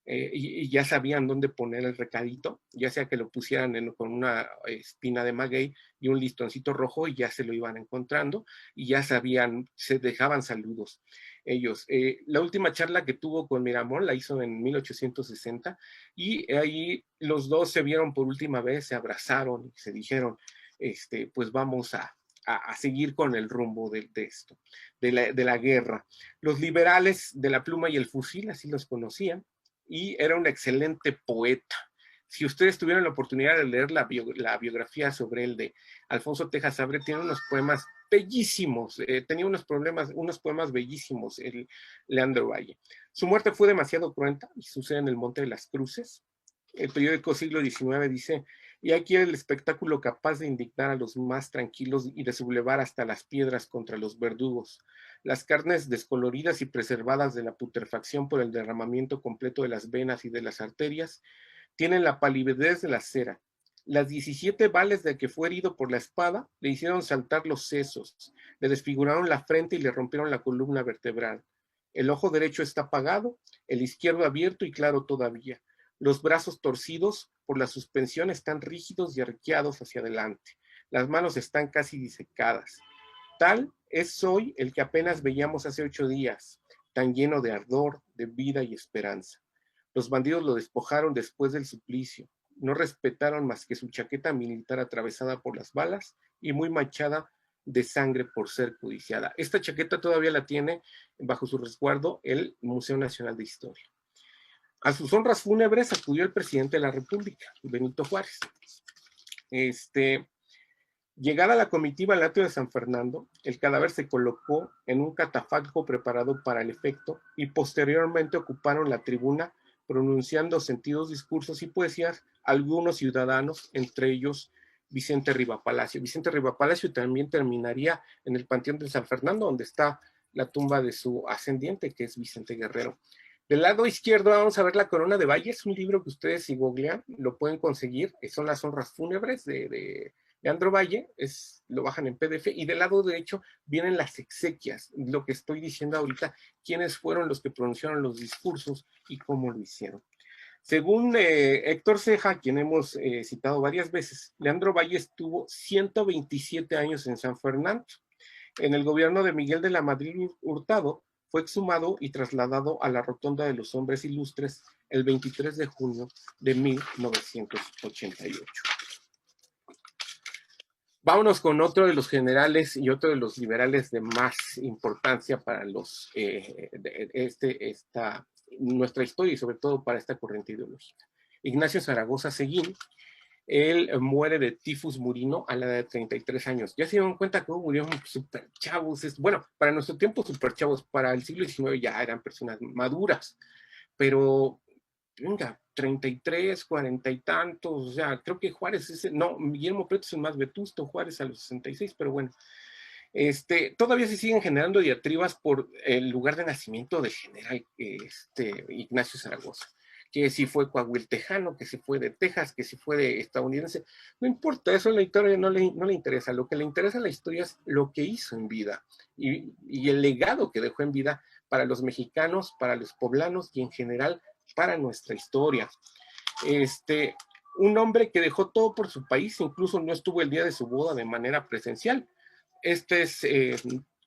Y ya sabían dónde poner el recadito, ya sea que lo pusieran con una espina de maguey y un listoncito rojo, y ya se lo iban encontrando, y ya sabían, se dejaban saludos ellos. La última charla que tuvo con Miramón la hizo en 1860, y ahí los dos se vieron por última vez, se abrazaron y se dijeron, pues vamos a seguir con el rumbo de esto, de la guerra. Los liberales de la pluma y el fusil, así los conocían, y era un excelente poeta. Si ustedes tuvieran la oportunidad de leer la biografía sobre él de Alfonso Tejas Sabre, tiene unos poemas bellísimos, tenía unos poemas bellísimos, el Leandro Valle. Su muerte fue demasiado cruenta y sucede en el Monte de las Cruces. El periódico Siglo XIX dice: y aquí el espectáculo capaz de indignar a los más tranquilos y de sublevar hasta las piedras contra los verdugos. Las carnes descoloridas y preservadas de la putrefacción por el derramamiento completo de las venas y de las arterias tienen la palidez de la cera. Las 17 bales de que fue herido por la espada le hicieron saltar los sesos, le desfiguraron la frente y le rompieron la columna vertebral. El ojo derecho está apagado, el izquierdo abierto y claro todavía. Los brazos torcidos por la suspensión están rígidos y arqueados hacia adelante. Las manos están casi disecadas. Tal es hoy el que apenas veíamos hace 8 días, tan lleno de ardor, de vida y esperanza. Los bandidos lo despojaron después del suplicio. No respetaron más que su chaqueta militar atravesada por las balas y muy manchada de sangre por ser codiciada. Esta chaqueta todavía la tiene bajo su resguardo el Museo Nacional de Historia. A sus honras fúnebres acudió el presidente de la República, Benito Juárez. Llegada la comitiva al atrio de San Fernando, el cadáver se colocó en un catafalco preparado para el efecto y posteriormente ocuparon la tribuna pronunciando sentidos discursos y poesías algunos ciudadanos, entre ellos Vicente Rivapalacio. Vicente Rivapalacio también terminaría en el Panteón de San Fernando, donde está la tumba de su ascendiente, que es Vicente Guerrero. Del lado izquierdo vamos a ver La Corona de Valles, un libro que ustedes si googlean lo pueden conseguir, que son las honras fúnebres de Leandro Valle, lo bajan en PDF, y del lado derecho vienen las exequias, lo que estoy diciendo ahorita, quiénes fueron los que pronunciaron los discursos y cómo lo hicieron. Según Héctor Ceja, quien hemos citado varias veces, Leandro Valle estuvo 127 años en San Fernando. En el gobierno de Miguel de la Madrid Hurtado, fue exhumado y trasladado a la Rotonda de los Hombres Ilustres el 23 de junio de 1988. Vámonos con otro de los generales y otro de los liberales de más importancia para nuestra historia y sobre todo para esta corriente ideológica. Ignacio Zaragoza Seguín. Él muere de tifus murino a la edad de 33 años. Ya se dieron cuenta que murieron súper chavos. Bueno, para nuestro tiempo súper chavos, para el siglo XIX ya eran personas maduras, pero venga, 33, 40 y tantos, o sea, creo que Juárez Guillermo Prieto es el más vetusto, Juárez a los 66, pero bueno. Todavía se siguen generando diatribas por el lugar de nacimiento del general Ignacio Zaragoza, que si fue coahuiltejano, que si fue de Texas, que si fue de estadounidense, no importa, eso a la historia no le interesa, lo que le interesa a la historia es lo que hizo en vida y el legado que dejó en vida para los mexicanos, para los poblanos y en general para nuestra historia. Un hombre que dejó todo por su país, incluso no estuvo el día de su boda de manera presencial.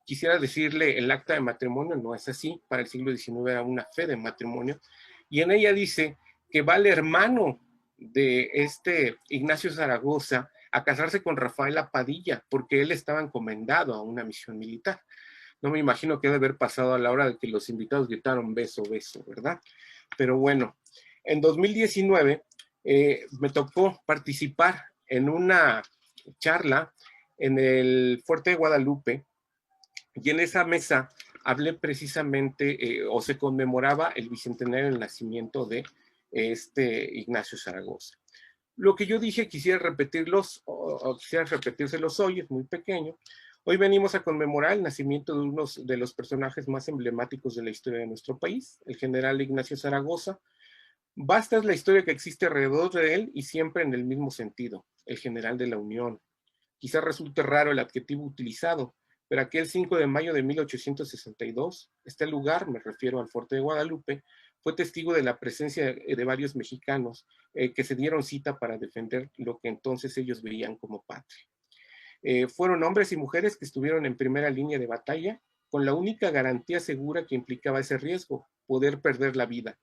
Quisiera decirle, el acta de matrimonio no es así, para el siglo XIX era una fe de matrimonio, y en ella dice que va el hermano de Ignacio Zaragoza a casarse con Rafaela Padilla, porque él estaba encomendado a una misión militar. No me imagino qué debe haber pasado a la hora de que los invitados gritaron beso, beso, ¿verdad? Pero bueno, en 2019 me tocó participar en una charla en el Fuerte de Guadalupe, y en esa mesa hablé precisamente, o se conmemoraba el bicentenario del nacimiento de Ignacio Zaragoza. Lo que yo dije, quisiera repetírselos hoy, es muy pequeño. Hoy venimos a conmemorar el nacimiento de uno de los personajes más emblemáticos de la historia de nuestro país, el general Ignacio Zaragoza. Vasta es la historia que existe alrededor de él y siempre en el mismo sentido, el general de la Unión. Quizá resulte raro el adjetivo utilizado, pero aquel 5 de mayo de 1862, este lugar, me refiero al Fuerte de Guadalupe, fue testigo de la presencia de varios mexicanos que se dieron cita para defender lo que entonces ellos veían como patria. Fueron hombres y mujeres que estuvieron en primera línea de batalla con la única garantía segura que implicaba ese riesgo, poder perder la vida.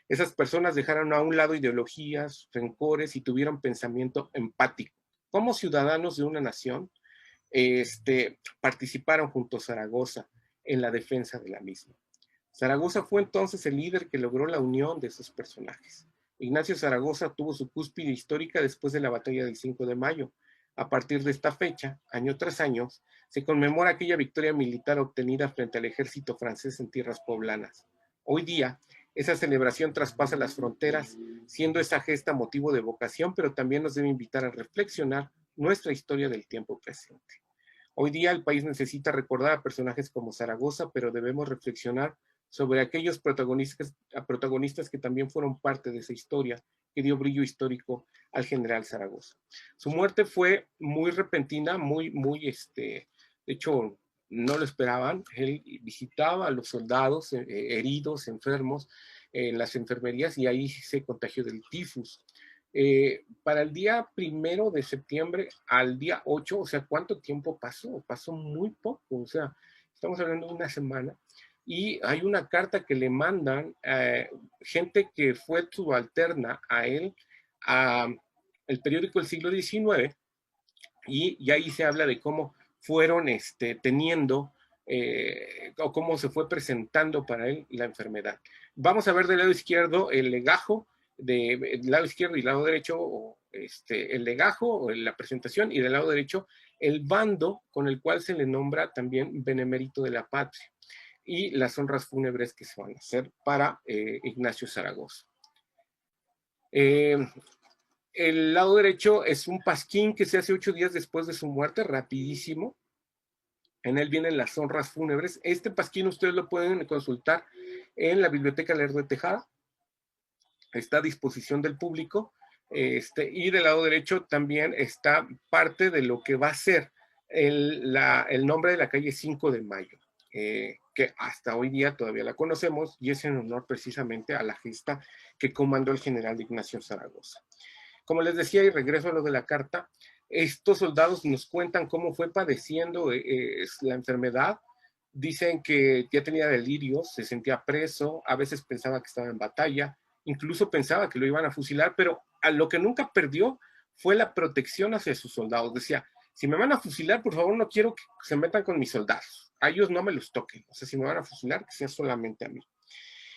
Esas personas dejaron a un lado ideologías, rencores y tuvieron pensamiento empático. Como ciudadanos de una nación, participaron junto a Zaragoza en la defensa de la misma. Zaragoza fue entonces el líder que logró la unión de esos personajes. Ignacio Zaragoza tuvo su cúspide histórica después de la batalla del 5 de mayo. A partir de esta fecha, año tras año, se conmemora aquella victoria militar obtenida frente al ejército francés en tierras poblanas. Hoy día, esa celebración traspasa las fronteras, siendo esa gesta motivo de vocación, pero también nos debe invitar a reflexionar nuestra historia del tiempo presente. Hoy día el país necesita recordar a personajes como Zaragoza, pero debemos reflexionar sobre aquellos protagonistas que también fueron parte de esa historia que dio brillo histórico al general Zaragoza. Su muerte fue muy repentina, de hecho, no lo esperaban. Él visitaba a los soldados heridos, enfermos, en las enfermerías, y ahí se contagió del tifus. Para el día 1 de septiembre al día 8, o sea, ¿cuánto tiempo pasó? Pasó muy poco, o sea, estamos hablando de una semana. Y hay una carta que le mandan gente que fue subalterna a él, a el periódico El Siglo XIX, y ahí se habla de cómo fueron teniendo o cómo se fue presentando para él la enfermedad. Vamos a ver del lado izquierdo el legajo, del lado izquierdo y del lado derecho el legajo o la presentación, y del lado derecho el bando con el cual se le nombra también benemérito de la patria, y las honras fúnebres que se van a hacer para Ignacio Zaragoza. El lado derecho es un pasquín que se hace 8 días después de su muerte, rapidísimo. En él vienen las honras fúnebres. Este pasquín ustedes lo pueden consultar en la Biblioteca Lerdo de Tejada. Está a disposición del público. Y del lado derecho también está parte de lo que va a ser el nombre de la calle 5 de Mayo, que hasta hoy día todavía la conocemos, y es en honor precisamente a la gesta que comandó el general Ignacio Zaragoza. Como les decía, y regreso a lo de la carta, estos soldados nos cuentan cómo fue padeciendo la enfermedad. Dicen que ya tenía delirios, se sentía preso, a veces pensaba que estaba en batalla, incluso pensaba que lo iban a fusilar, pero a lo que nunca perdió fue la protección hacia sus soldados. Decía, si me van a fusilar, por favor, no quiero que se metan con mis soldados. A ellos no me los toquen. O sea, si me van a fusilar, que sea solamente a mí.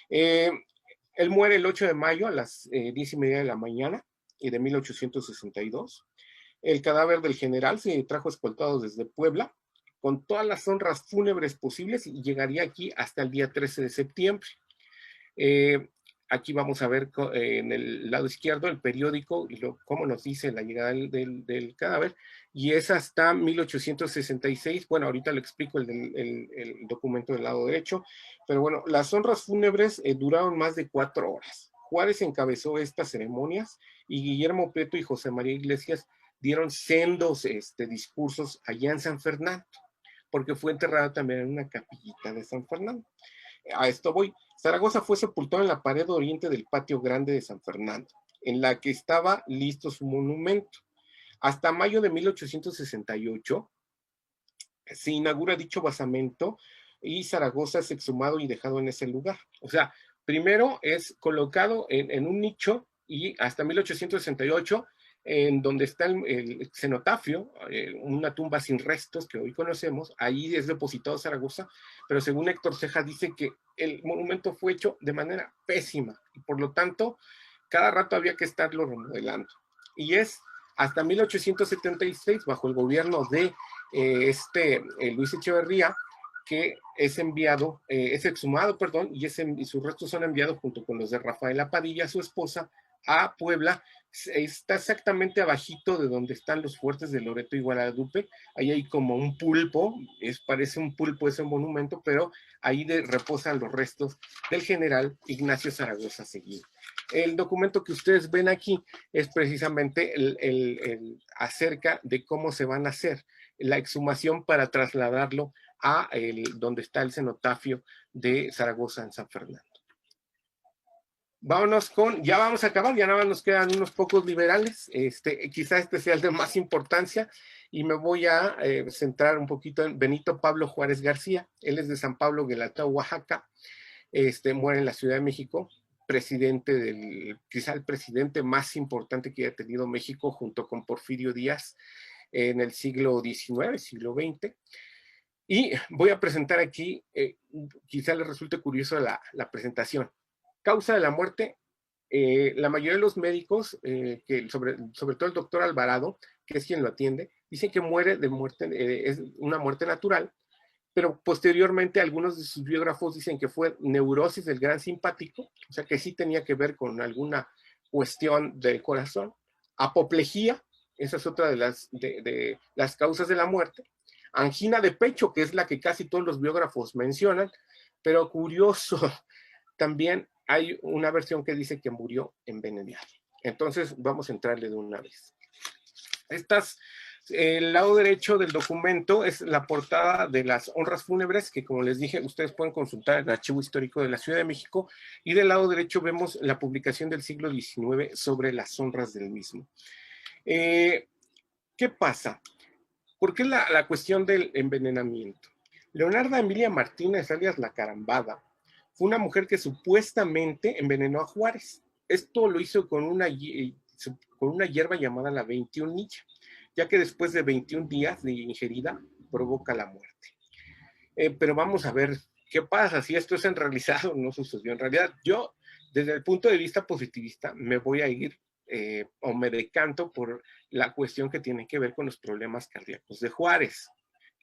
Él muere el 8 de mayo a las 10:30 de la mañana de 1862. El cadáver del general se trajo escoltado desde Puebla con todas las honras fúnebres posibles y llegaría aquí hasta el día 13 de septiembre. Aquí vamos a ver en el lado izquierdo el periódico y cómo nos dice la llegada del cadáver, y es hasta 1866. Bueno, ahorita le explico el documento del lado derecho, pero bueno, las honras fúnebres duraron más de 4 horas. Juárez encabezó estas ceremonias y Guillermo Prieto y José María Iglesias dieron sendos discursos allá en San Fernando, porque fue enterrado también en una capillita de San Fernando. A esto voy. Zaragoza fue sepultado en la pared oriente del patio grande de San Fernando, en la que estaba listo su monumento. Hasta mayo de 1868 se inaugura dicho basamento y Zaragoza es exhumado y dejado en ese lugar. O sea, primero es colocado en un nicho, y hasta 1868, en donde está el cenotafio, una tumba sin restos que hoy conocemos, ahí es depositado Zaragoza, pero según Héctor Ceja dice que el monumento fue hecho de manera pésima y por lo tanto cada rato había que estarlo remodelando. Y es hasta 1876, bajo el gobierno de Luis Echeverría, que es enviado, es exhumado, perdón, y sus restos son enviados junto con los de Rafaela Padilla, su esposa, a Puebla. Está exactamente abajito de donde están los fuertes de Loreto y Guadalupe. Ahí hay como un pulpo, parece un pulpo ese monumento, pero ahí reposan los restos del general Ignacio Zaragoza Seguí. El documento que ustedes ven aquí es precisamente acerca de cómo se van a hacer la exhumación para trasladarlo a donde está el cenotafio de Zaragoza en San Fernando. Vámonos ya vamos a acabar, ya nada más nos quedan unos pocos liberales, quizá este sea el de más importancia, y me voy a centrar un poquito en Benito Pablo Juárez García. Él es de San Pablo, Guelatao, Oaxaca, muere en la Ciudad de México, quizá el presidente más importante que haya tenido México junto con Porfirio Díaz en el siglo XIX, siglo XX. Y voy a presentar aquí, quizá les resulte curioso la presentación. Causa de la muerte, la mayoría de los médicos, sobre todo el doctor Alvarado, que es quien lo atiende, dicen que muere de muerte, es una muerte natural, pero posteriormente algunos de sus biógrafos dicen que fue neurosis del gran simpático, o sea que sí tenía que ver con alguna cuestión del corazón. Apoplejía, esa es otra de las causas de la muerte. Angina de pecho, que es la que casi todos los biógrafos mencionan, pero curioso, también hay una versión que dice que murió envenenado. Entonces vamos a entrarle de una vez. Estas El lado derecho del documento es la portada de las honras fúnebres, que como les dije, ustedes pueden consultar el Archivo Histórico de la Ciudad de México, y del lado derecho vemos la publicación del siglo XIX sobre las honras del mismo. ¿Qué pasa? ¿Por qué la cuestión del envenenamiento? Leonarda Emilia Martínez, alias La Carambada, fue una mujer que supuestamente envenenó a Juárez. Esto lo hizo con una hierba llamada la 21illa, ya que después de 21 días de ingerida provoca la muerte. Pero vamos a ver qué pasa, si esto es en realidad o no sucedió. En realidad, yo, desde el punto de vista positivista, me voy a ir o me decanto por la cuestión que tiene que ver con los problemas cardíacos de Juárez.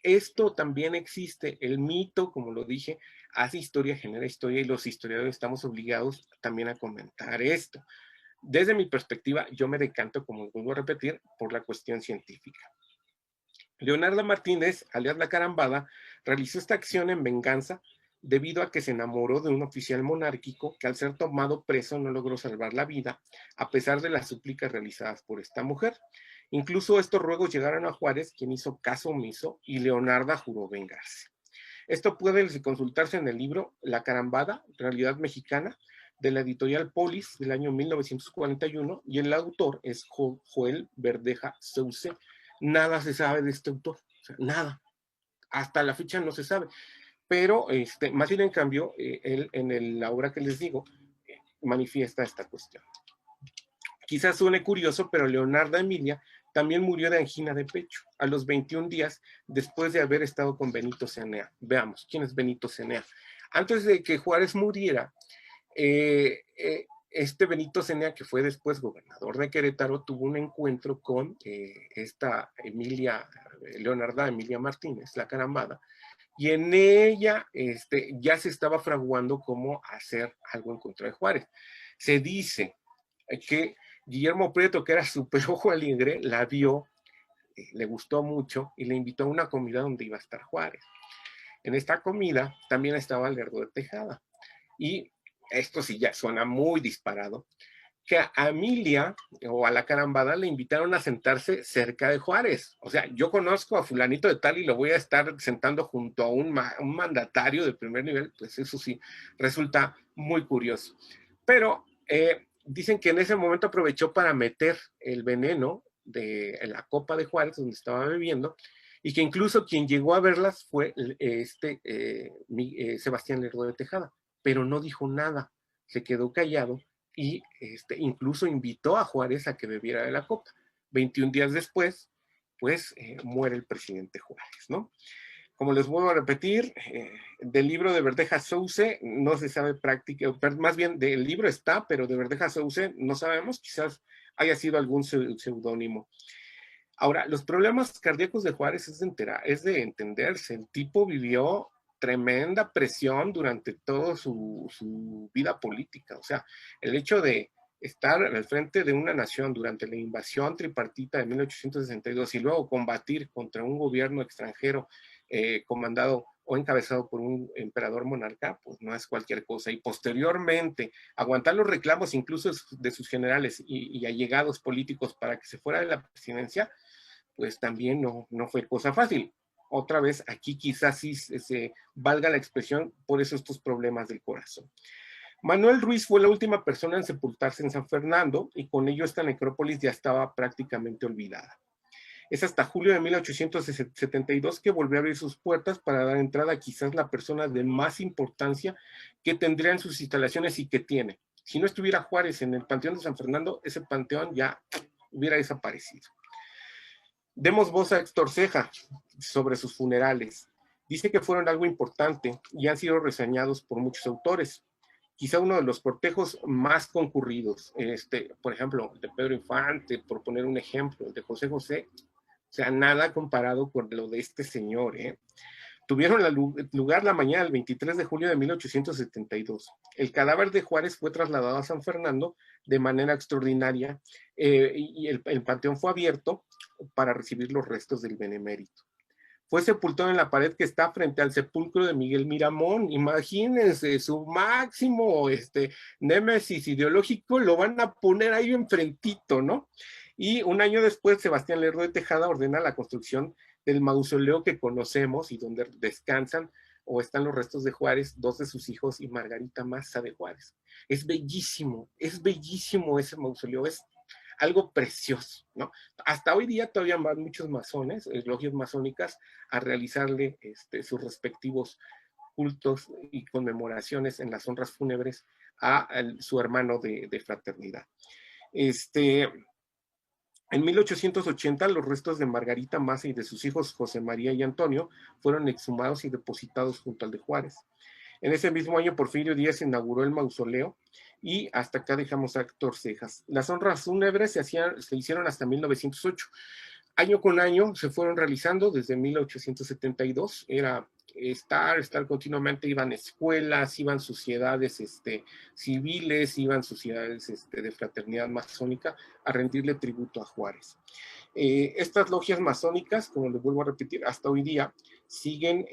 Esto también existe, el mito, como lo dije, hace historia, genera historia, y los historiadores estamos obligados también a comentar esto. Desde mi perspectiva, yo me decanto, como vuelvo a repetir, por la cuestión científica. Leonarda Martínez, alias La Carambada, realizó esta acción en venganza debido a que se enamoró de un oficial monárquico que al ser tomado preso no logró salvar la vida, a pesar de las súplicas realizadas por esta mujer. Incluso estos ruegos llegaron a Juárez, quien hizo caso omiso, y Leonarda juró vengarse. Esto puede consultarse en el libro La Carambada, Realidad Mexicana, de la editorial Polis del año 1941, y el autor es Joel Verdeja Sauce. Nada se sabe de este autor, o sea, nada. Hasta la fecha no se sabe. Pero más bien en cambio, él en la obra que les digo, manifiesta esta cuestión. Quizás suene curioso, pero Leonarda Emilia también murió de angina de pecho a los 21 días después de haber estado con Benito Cenea. Veamos, ¿quién es Benito Cenea? Antes de que Juárez muriera, este Benito Cenea, que fue después gobernador de Querétaro, tuvo un encuentro con esta Leonarda Emilia Martínez, La Carambada, y en ella ya se estaba fraguando cómo hacer algo en contra de Juárez. Se dice que Guillermo Prieto, que era súper ojo alegre, la vio, le gustó mucho y le invitó a una comida donde iba a estar Juárez. En esta comida también estaba Lerdo de Tejada. Y esto sí ya suena muy disparado, que a Emilia o a La Carambada le invitaron a sentarse cerca de Juárez. O sea, yo conozco a fulanito de tal y lo voy a estar sentando junto a un mandatario de primer nivel, pues eso sí, resulta muy curioso. Pero dicen que en ese momento aprovechó para meter el veneno en la copa de Juárez, donde estaba bebiendo, y que incluso quien llegó a verlas fue Sebastián Lerdo de Tejada, pero no dijo nada, se quedó callado y incluso invitó a Juárez a que bebiera de la copa. 21 días después, pues muere el presidente Juárez, ¿no? Como les vuelvo a repetir, del libro de Verdeja Sauce no se sabe más bien del libro está, pero de Verdeja Sauce no sabemos, quizás haya sido algún seudónimo. Ahora, los problemas cardíacos de Juárez es de entenderse. El tipo vivió tremenda presión durante toda su vida política. O sea, el hecho de estar al frente de una nación durante la invasión tripartita de 1862 y luego combatir contra un gobierno extranjero comandado o encabezado por un emperador monarca, pues no es cualquier cosa. Y posteriormente, aguantar los reclamos incluso de sus generales y allegados políticos para que se fuera de la presidencia, pues también no fue cosa fácil. Otra vez, aquí quizás sí se valga la expresión, por eso estos problemas del corazón. Manuel Ruiz fue la última persona en sepultarse en San Fernando y con ello esta necrópolis ya estaba prácticamente olvidada. Es hasta julio de 1872 que volvió a abrir sus puertas para dar entrada a quizás la persona de más importancia que tendría en sus instalaciones y que tiene. Si no estuviera Juárez en el Panteón de San Fernando, ese panteón ya hubiera desaparecido. Demos voz a Héctor Ceja sobre sus funerales. Dice que fueron algo importante y han sido reseñados por muchos autores. Quizá uno de los cortejos más concurridos, por ejemplo, el de Pedro Infante, por poner un ejemplo, el de José José, o sea, nada comparado con lo de este señor. Tuvieron lugar la mañana del 23 de julio de 1872. El cadáver de Juárez fue trasladado a San Fernando de manera extraordinaria y el panteón fue abierto para recibir los restos del benemérito. Fue sepultado en la pared que está frente al sepulcro de Miguel Miramón. Imagínense, su máximo némesis ideológico lo van a poner ahí enfrentito, ¿no? Y un año después, Sebastián Lerdo de Tejada ordena la construcción del mausoleo que conocemos y donde descansan o están los restos de Juárez, dos de sus hijos y Margarita Maza de Juárez. Es bellísimo ese mausoleo, es algo precioso, ¿no? Hasta hoy día todavía van muchos masones, logias masónicas, a realizarle sus respectivos cultos y conmemoraciones en las honras fúnebres a su hermano de fraternidad. En 1880, los restos de Margarita Maza y de sus hijos José María y Antonio fueron exhumados y depositados junto al de Juárez. En ese mismo año, Porfirio Díaz inauguró el mausoleo y hasta acá dejamos a Héctor Cejas. Las honras fúnebres se hicieron hasta 1908. Año con año se fueron realizando desde 1872. Era estar continuamente, iban escuelas, iban sociedades civiles, iban sociedades de fraternidad masónica a rendirle tributo a Juárez. Estas logias masónicas, como les vuelvo a repetir, hasta hoy día siguen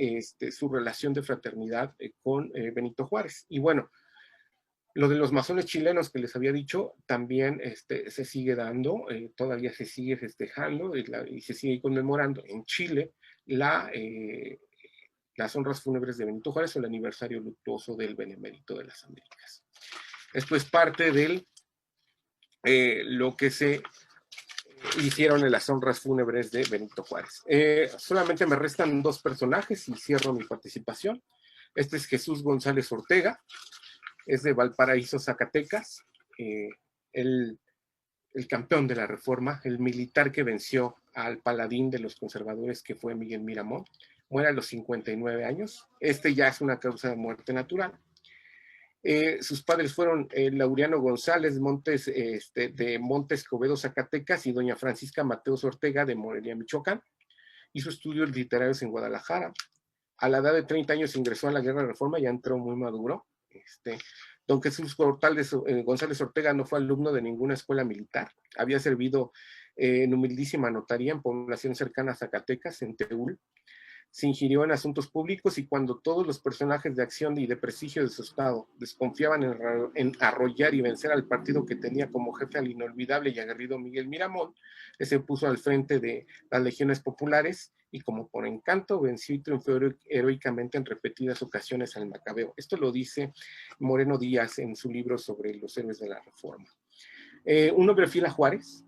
su relación de fraternidad con Benito Juárez. Y bueno, lo de los masones chilenos que les había dicho también se sigue dando, todavía se sigue festejando y se sigue conmemorando en Chile las honras fúnebres de Benito Juárez o el aniversario luctuoso del Benemérito de las Américas. Esto es parte de lo que se hicieron en las honras fúnebres de Benito Juárez. Solamente me restan dos personajes y cierro mi participación. Este es Jesús González Ortega, es de Valparaíso, Zacatecas, el campeón de la Reforma, el militar que venció al paladín de los conservadores que fue Miguel Miramón. Muere a los 59 años. Ya es una causa de muerte natural. Sus padres fueron Laureano González Montes, de Montes Cobedo, Zacatecas, y doña Francisca Mateos Ortega, de Morelia, Michoacán. Hizo estudios literarios en Guadalajara. A la edad de 30 años ingresó a la Guerra de Reforma, ya entró muy maduro. Don Jesús González Ortega no fue alumno de ninguna escuela militar. Había servido en humildísima notaría en población cercana a Zacatecas, en Teúl. Se ingirió en asuntos públicos y cuando todos los personajes de acción y de prestigio de su estado desconfiaban en arrollar y vencer al partido que tenía como jefe al inolvidable y aguerrido Miguel Miramón, se puso al frente de las legiones populares y como por encanto venció y triunfó heroicamente en repetidas ocasiones al Macabeo. Esto lo dice Moreno Díaz en su libro sobre los héroes de la Reforma. Un hombre fiel a Juárez,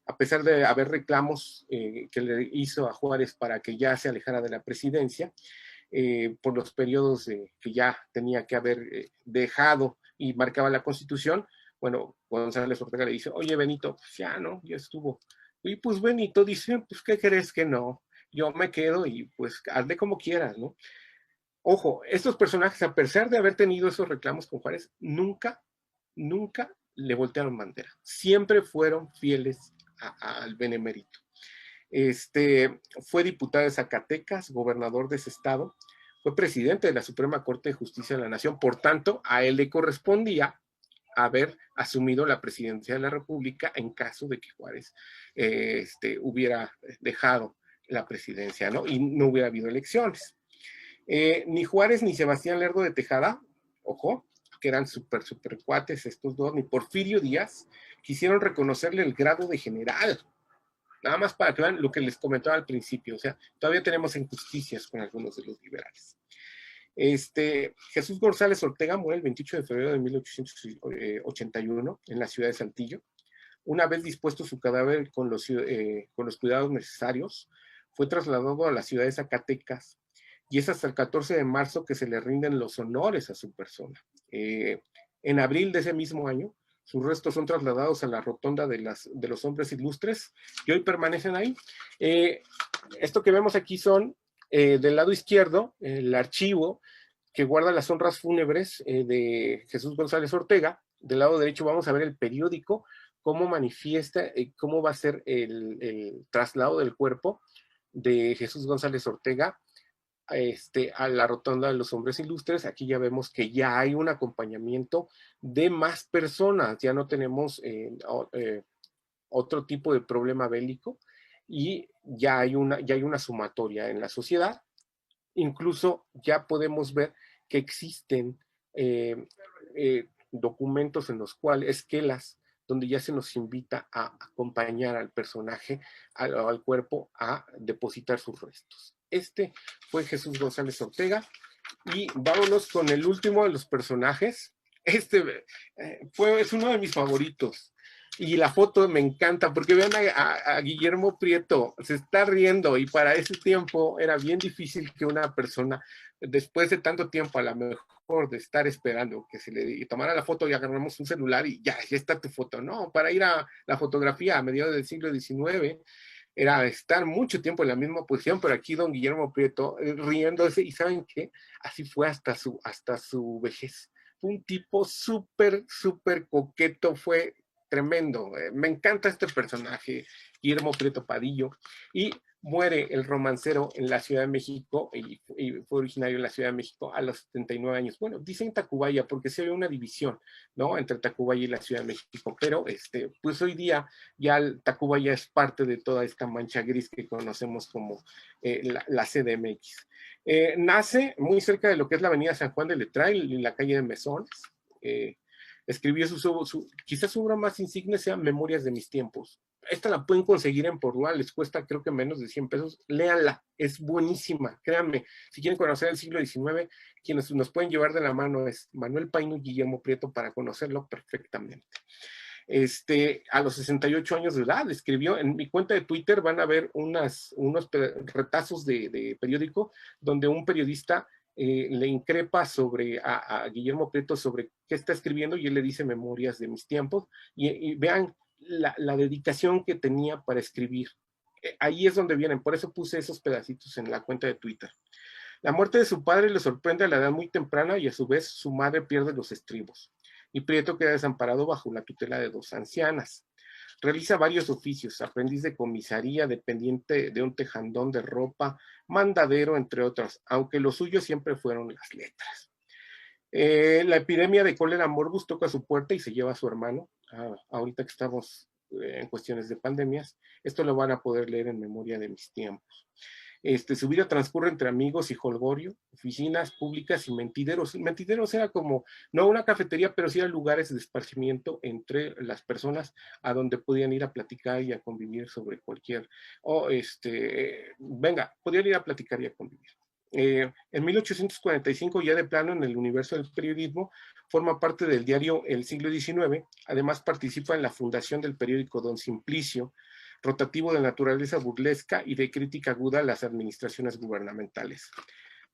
a pesar de haber reclamos que le hizo a Juárez para que ya se alejara de la presidencia, por los periodos que ya tenía que haber dejado y marcaba la Constitución, bueno, González Ortega le dice, oye Benito, pues ya no, ya estuvo. Y pues Benito dice, pues ¿qué crees que no? Yo me quedo y pues hazle como quieras, ¿no? Ojo, estos personajes, a pesar de haber tenido esos reclamos con Juárez, nunca le voltearon bandera. Siempre fueron fieles al benemérito. Fue diputado de Zacatecas, gobernador de ese estado, fue presidente de la Suprema Corte de Justicia de la Nación, por tanto, a él le correspondía haber asumido la presidencia de la República en caso de que Juárez hubiera dejado la presidencia, ¿no? Y no hubiera habido elecciones. Ni Juárez ni Sebastián Lerdo de Tejada, ojo, que eran súper cuates estos dos, ni Porfirio Díaz, quisieron reconocerle el grado de general. Nada más para que vean lo que les comentaba al principio, o sea, todavía tenemos injusticias con algunos de los liberales. Jesús González Ortega muere el 28 de febrero de 1881 en la ciudad de Saltillo. Una vez dispuesto su cadáver con los cuidados necesarios, fue trasladado a la ciudad de Zacatecas, y es hasta el 14 de marzo que se le rinden los honores a su persona. En abril de ese mismo año, sus restos son trasladados a la rotonda de los hombres ilustres y hoy permanecen ahí. Esto que vemos aquí son, del lado izquierdo, el archivo que guarda las honras fúnebres de Jesús González Ortega. Del lado derecho vamos a ver el periódico, cómo manifiesta, cómo va a ser el traslado del cuerpo de Jesús González Ortega a la rotonda de los hombres ilustres. Aquí ya vemos que ya hay un acompañamiento de más personas, ya no tenemos otro tipo de problema bélico y ya hay una sumatoria en la sociedad. Incluso ya podemos ver que existen documentos en los cuales, esquelas donde ya se nos invita a acompañar al personaje, al cuerpo, a depositar sus restos. Este fue Jesús González Ortega. Y vámonos con el último de los personajes. Es uno de mis favoritos. Y la foto me encanta porque vean a Guillermo Prieto, se está riendo, y para ese tiempo era bien difícil que una persona, después de tanto tiempo, a lo mejor de estar esperando que se le tomara la foto y agarramos un celular y ya está tu foto. No, para ir a la fotografía a mediados del siglo XIX era estar mucho tiempo en la misma posición, pero aquí don Guillermo Prieto riéndose, y ¿saben qué? Así fue hasta su vejez. Fue un tipo súper, súper coqueto, fue tremendo. Me encanta este personaje, Guillermo Prieto Padillo, y muere el romancero en la Ciudad de México, y fue originario de la Ciudad de México a los 79 años. Bueno, dicen Tacubaya porque se ve una división, ¿no? Entre Tacubaya y la Ciudad de México, pero pues hoy día ya Tacubaya es parte de toda esta mancha gris que conocemos como la CDMX. Nace muy cerca de lo que es la avenida San Juan de Letrán, en la calle de Mesones. Escribió quizás su obra más insigne sea Memorias de mis tiempos. Esta la pueden conseguir en Portugal, les cuesta creo que menos de 100 pesos. Léanla, es buenísima, créanme. Si quieren conocer el siglo XIX, quienes nos pueden llevar de la mano es Manuel Paino y Guillermo Prieto para conocerlo perfectamente. A los 68 años de edad escribió, en mi cuenta de Twitter van a ver unos retazos de periódico donde un periodista le increpa a Guillermo Prieto sobre qué está escribiendo, y él le dice Memorias de mis tiempos, y vean la dedicación que tenía para escribir. Ahí es donde vienen, por eso puse esos pedacitos en la cuenta de Twitter. La muerte de su padre le sorprende a la edad muy temprana, y a su vez su madre pierde los estribos, y Prieto queda desamparado bajo la tutela de dos ancianas. Realiza varios oficios: aprendiz de comisaría, dependiente de un tejandón de ropa, mandadero, entre otros, aunque lo suyo siempre fueron las letras. La epidemia de cólera morbus toca su puerta y se lleva a su hermano. Ahorita que estamos en cuestiones de pandemias, esto lo van a poder leer en Memoria de mis tiempos. Su vida transcurre entre amigos y jolgorio, oficinas públicas y mentideros. Mentideros era como, no una cafetería, pero sí eran lugares de esparcimiento entre las personas a donde podían ir a platicar y a convivir sobre cualquier, podían ir a platicar y a convivir. En 1845, ya de plano en el universo del periodismo, forma parte del diario El Siglo XIX. Además participa en la fundación del periódico Don Simplicio, rotativo de naturaleza burlesca y de crítica aguda a las administraciones gubernamentales.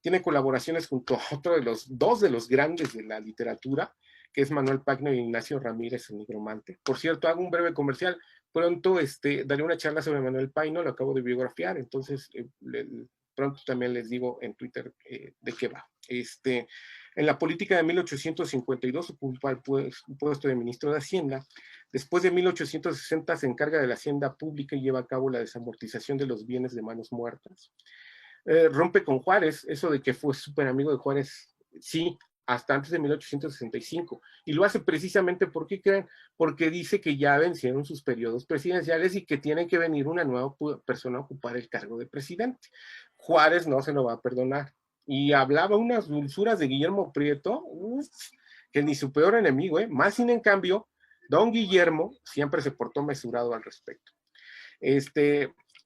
Tiene colaboraciones junto a dos de los grandes de la literatura, que es Manuel Paino y Ignacio Ramírez, el Nigromante. Por cierto, hago un breve comercial. Pronto daré una charla sobre Manuel Paino, lo acabo de biografiar, entonces pronto también les digo en Twitter de qué va. En la política de 1852 ocupa el puesto de ministro de Hacienda. Después de 1860 se encarga de la hacienda pública y lleva a cabo la desamortización de los bienes de manos muertas. Rompe con Juárez, eso de que fue súper amigo de Juárez, sí, hasta antes de 1865, y lo hace precisamente, ¿por qué creen? Porque dice que ya vencieron sus periodos presidenciales y que tiene que venir una nueva persona a ocupar el cargo de presidente. Juárez no se lo va a perdonar, y hablaba unas dulzuras de Guillermo Prieto, que ni su peor enemigo, más sin en cambio, don Guillermo siempre se portó mesurado al respecto.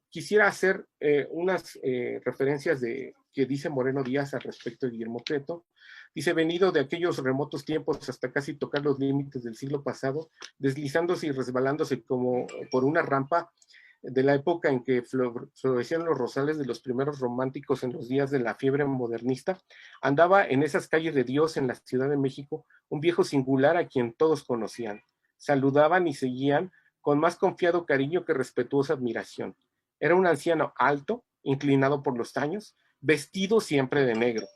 Quisiera hacer unas referencias que dice Moreno Díaz al respecto de Guillermo Prieto. Dice: venido de aquellos remotos tiempos hasta casi tocar los límites del siglo pasado, deslizándose y resbalándose como por una rampa de la época en que florecían los rosales de los primeros románticos en los días de la fiebre modernista, andaba en esas calles de Dios en la Ciudad de México un viejo singular a quien todos conocían, saludaban y seguían con más confiado cariño que respetuosa admiración. Era un anciano alto, inclinado por los años, vestido siempre de negro,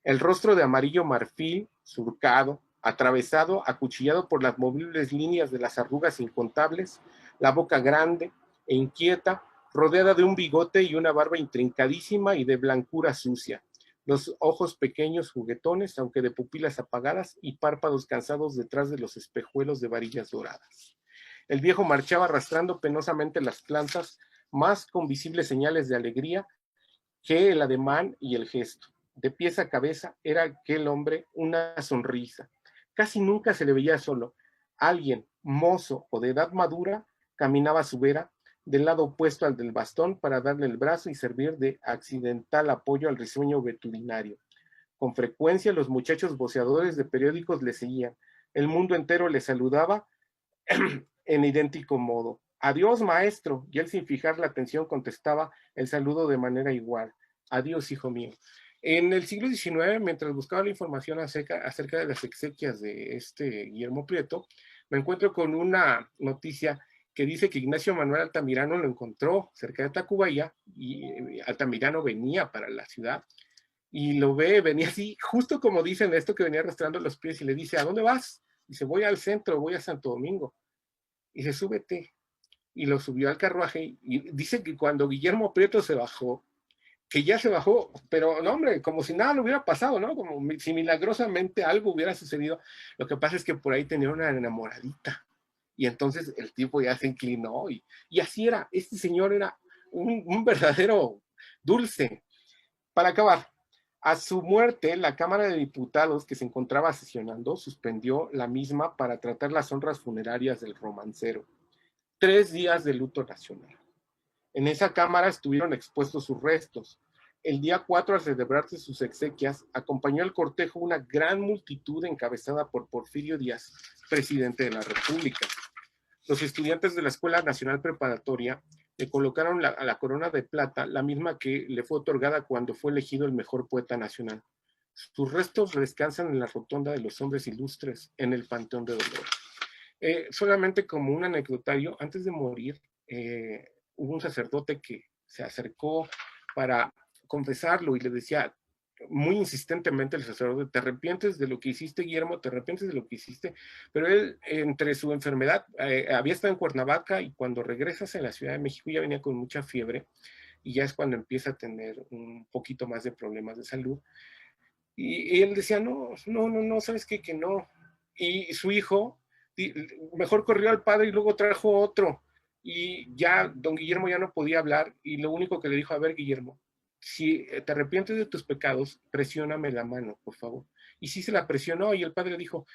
el rostro de amarillo marfil, surcado, atravesado, acuchillado por las movibles líneas de las arrugas incontables, la boca grande e inquieta, rodeada de un bigote y una barba intrincadísima y de blancura sucia, los ojos pequeños, juguetones, aunque de pupilas apagadas, y párpados cansados detrás de los espejuelos de varillas doradas. El viejo marchaba arrastrando penosamente las plantas, más con visibles señales de alegría que el ademán y el gesto. De pies a cabeza era aquel hombre una sonrisa. Casi nunca se le veía solo. Alguien, mozo o de edad madura, caminaba a su vera, del lado opuesto al del bastón, para darle el brazo y servir de accidental apoyo al risueño veterinario. Con frecuencia los muchachos voceadores de periódicos le seguían. El mundo entero le saludaba en idéntico modo. Adiós, maestro. Y él, sin fijar la atención, contestaba el saludo de manera igual. Adiós, hijo mío. En el siglo XIX, mientras buscaba la información acerca de las exequias de Guillermo Prieto, me encuentro con una noticia que dice que Ignacio Manuel Altamirano lo encontró cerca de Tacubaya, y Altamirano venía para la ciudad, y lo ve, venía así, justo como dicen esto, que venía arrastrando los pies, y le dice, ¿a dónde vas? Dice, voy al centro, voy a Santo Domingo. Y dice, súbete. Y lo subió al carruaje, y dice que cuando Guillermo Prieto se bajó, que ya se bajó, pero no, hombre, como si nada le hubiera pasado, ¿no? Como si milagrosamente algo hubiera sucedido. Lo que pasa es que por ahí tenía una enamoradita. Y entonces el tipo ya se inclinó, y así era. Este señor era un verdadero dulce. Para acabar, a su muerte, la Cámara de Diputados, que se encontraba sesionando, suspendió la misma para tratar las honras funerarias del romancero. 3 días de luto nacional. En esa cámara estuvieron expuestos sus restos. El día 4, al celebrarse sus exequias, acompañó al cortejo una gran multitud encabezada por Porfirio Díaz, presidente de la República. Los estudiantes de la Escuela Nacional Preparatoria le colocaron a la corona de plata, la misma que le fue otorgada cuando fue elegido el mejor poeta nacional. Sus restos descansan en la rotonda de los hombres ilustres, en el Panteón de Dolores. Solamente como un anecdotario, antes de morir, hubo un sacerdote que se acercó para confesarlo y le decía muy insistentemente el sacerdote, te arrepientes de lo que hiciste, Guillermo, te arrepientes de lo que hiciste, pero él, entre su enfermedad, había estado en Cuernavaca, y cuando regresas en la Ciudad de México ya venía con mucha fiebre, y ya es cuando empieza a tener un poquito más de problemas de salud, y él decía, no, ¿sabes qué? Que no. Y su hijo mejor corrió al padre y luego trajo otro, y ya don Guillermo ya no podía hablar, y lo único que le dijo, a ver, Guillermo, si te arrepientes de tus pecados, presióname la mano, por favor. Y sí se la presionó, y el padre dijo,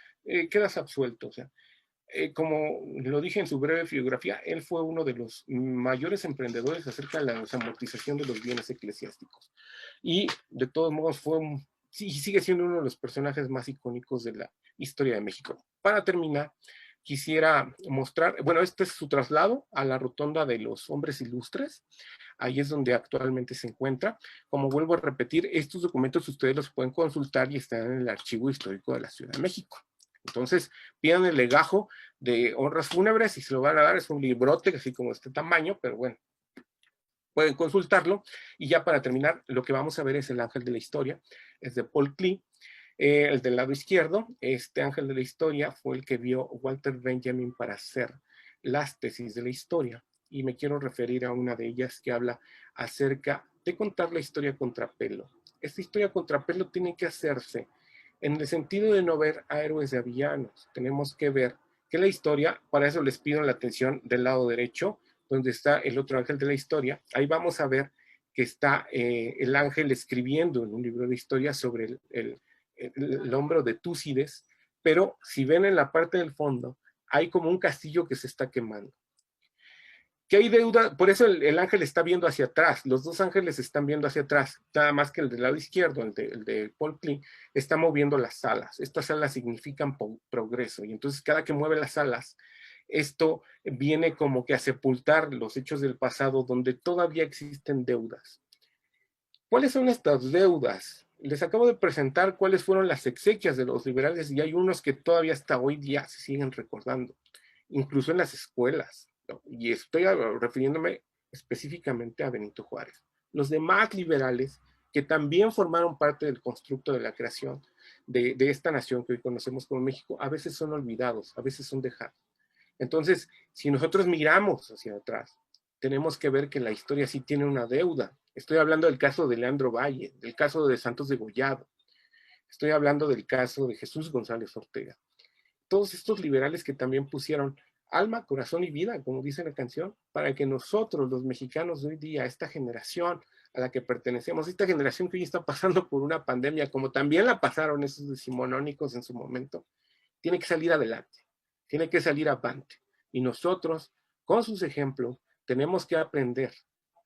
quedas absuelto. O sea, como lo dije en su breve biografía, él fue uno de los mayores emprendedores acerca de la desamortización de los bienes eclesiásticos. Y de todos modos sí, sigue siendo uno de los personajes más icónicos de la historia de México. Para terminar, quisiera mostrar, bueno, este es su traslado a la rotonda de los hombres ilustres. Ahí es donde actualmente se encuentra. Como vuelvo a repetir, estos documentos ustedes los pueden consultar y están en el Archivo Histórico de la Ciudad de México. Entonces, pidan el legajo de honras fúnebres y se lo van a dar. Es un librote, así como de este tamaño, pero bueno, pueden consultarlo. Y ya para terminar, lo que vamos a ver es el ángel de la historia. Es de Paul Klee. El del lado izquierdo, este ángel de la historia fue el que vio Walter Benjamin para hacer las tesis de la historia. Y me quiero referir a una de ellas que habla acerca de contar la historia a contrapelo. Esta historia a contrapelo tiene que hacerse en el sentido de no ver a héroes y a villanos. Tenemos que ver que la historia, para eso les pido la atención del lado derecho, donde está el otro ángel de la historia. Ahí vamos a ver que está el ángel escribiendo en un libro de historia sobre el hombro de Túcides, pero si ven en la parte del fondo, hay como un castillo que se está quemando. Que hay deuda, por eso el ángel está viendo hacia atrás, los dos ángeles están viendo hacia atrás, nada más que el del lado izquierdo, el de Paul Klee, está moviendo las alas. Estas alas significan progreso, y entonces cada que mueve las alas, esto viene como que a sepultar los hechos del pasado donde todavía existen deudas. ¿Cuáles son estas deudas? Les acabo de presentar cuáles fueron las exequias de los liberales, y hay unos que todavía hasta hoy día se siguen recordando, incluso en las escuelas, ¿no? Y estoy refiriéndome específicamente a Benito Juárez. Los demás liberales, que también formaron parte del constructo de la creación de esta nación que hoy conocemos como México, a veces son olvidados, a veces son dejados. Entonces, si nosotros miramos hacia atrás, tenemos que ver que la historia sí tiene una deuda. Estoy hablando del caso de Leandro Valle, del caso de Santos Degollado, estoy hablando del caso de Jesús González Ortega. Todos estos liberales que también pusieron alma, corazón y vida, como dice la canción, para que nosotros, los mexicanos de hoy día, esta generación a la que pertenecemos, esta generación que hoy está pasando por una pandemia, como también la pasaron esos decimonónicos en su momento, tiene que salir adelante. tiene que salir avante. Y nosotros, con sus ejemplos, tenemos que aprender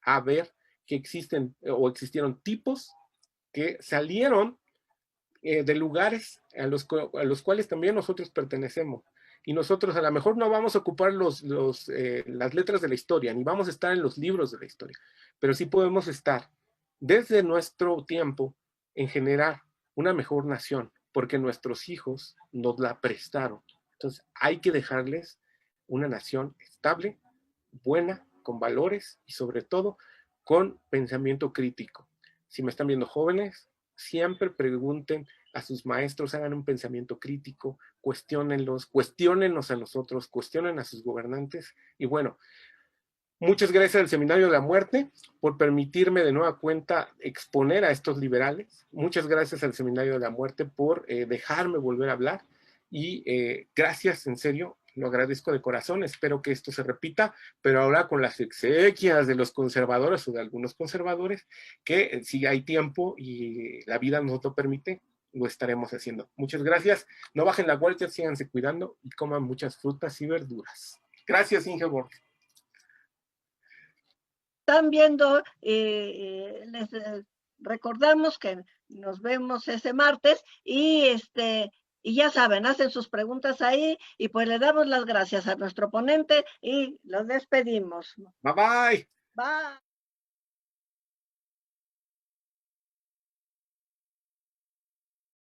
a ver que existen o existieron tipos que salieron de lugares a los cuales también nosotros pertenecemos. Y nosotros a lo mejor no vamos a ocupar las letras de la historia, ni vamos a estar en los libros de la historia, pero sí podemos estar desde nuestro tiempo en generar una mejor nación, porque nuestros hijos nos la prestaron. Entonces hay que dejarles una nación estable, buena, con valores y sobre todo con pensamiento crítico. Si me están viendo jóvenes, siempre pregunten a sus maestros, hagan un pensamiento crítico, cuestionenlos, cuestionenos a nosotros, cuestionen a sus gobernantes. Y bueno, muchas gracias al Seminario de la Muerte por permitirme de nueva cuenta exponer a estos liberales. Muchas gracias al Seminario de la Muerte por dejarme volver a hablar. Y gracias, en serio, lo agradezco de corazón. Espero que esto se repita, pero ahora con las exequias de los conservadores o de algunos conservadores, que si hay tiempo y la vida nos lo permite, lo estaremos haciendo. Muchas gracias. No bajen la guardia, síganse cuidando y coman muchas frutas y verduras. Gracias, Ingeborg. Están viendo, les recordamos que nos vemos ese martes y ya saben, hacen sus preguntas ahí y pues le damos las gracias a nuestro ponente y los despedimos. Bye bye. Bye.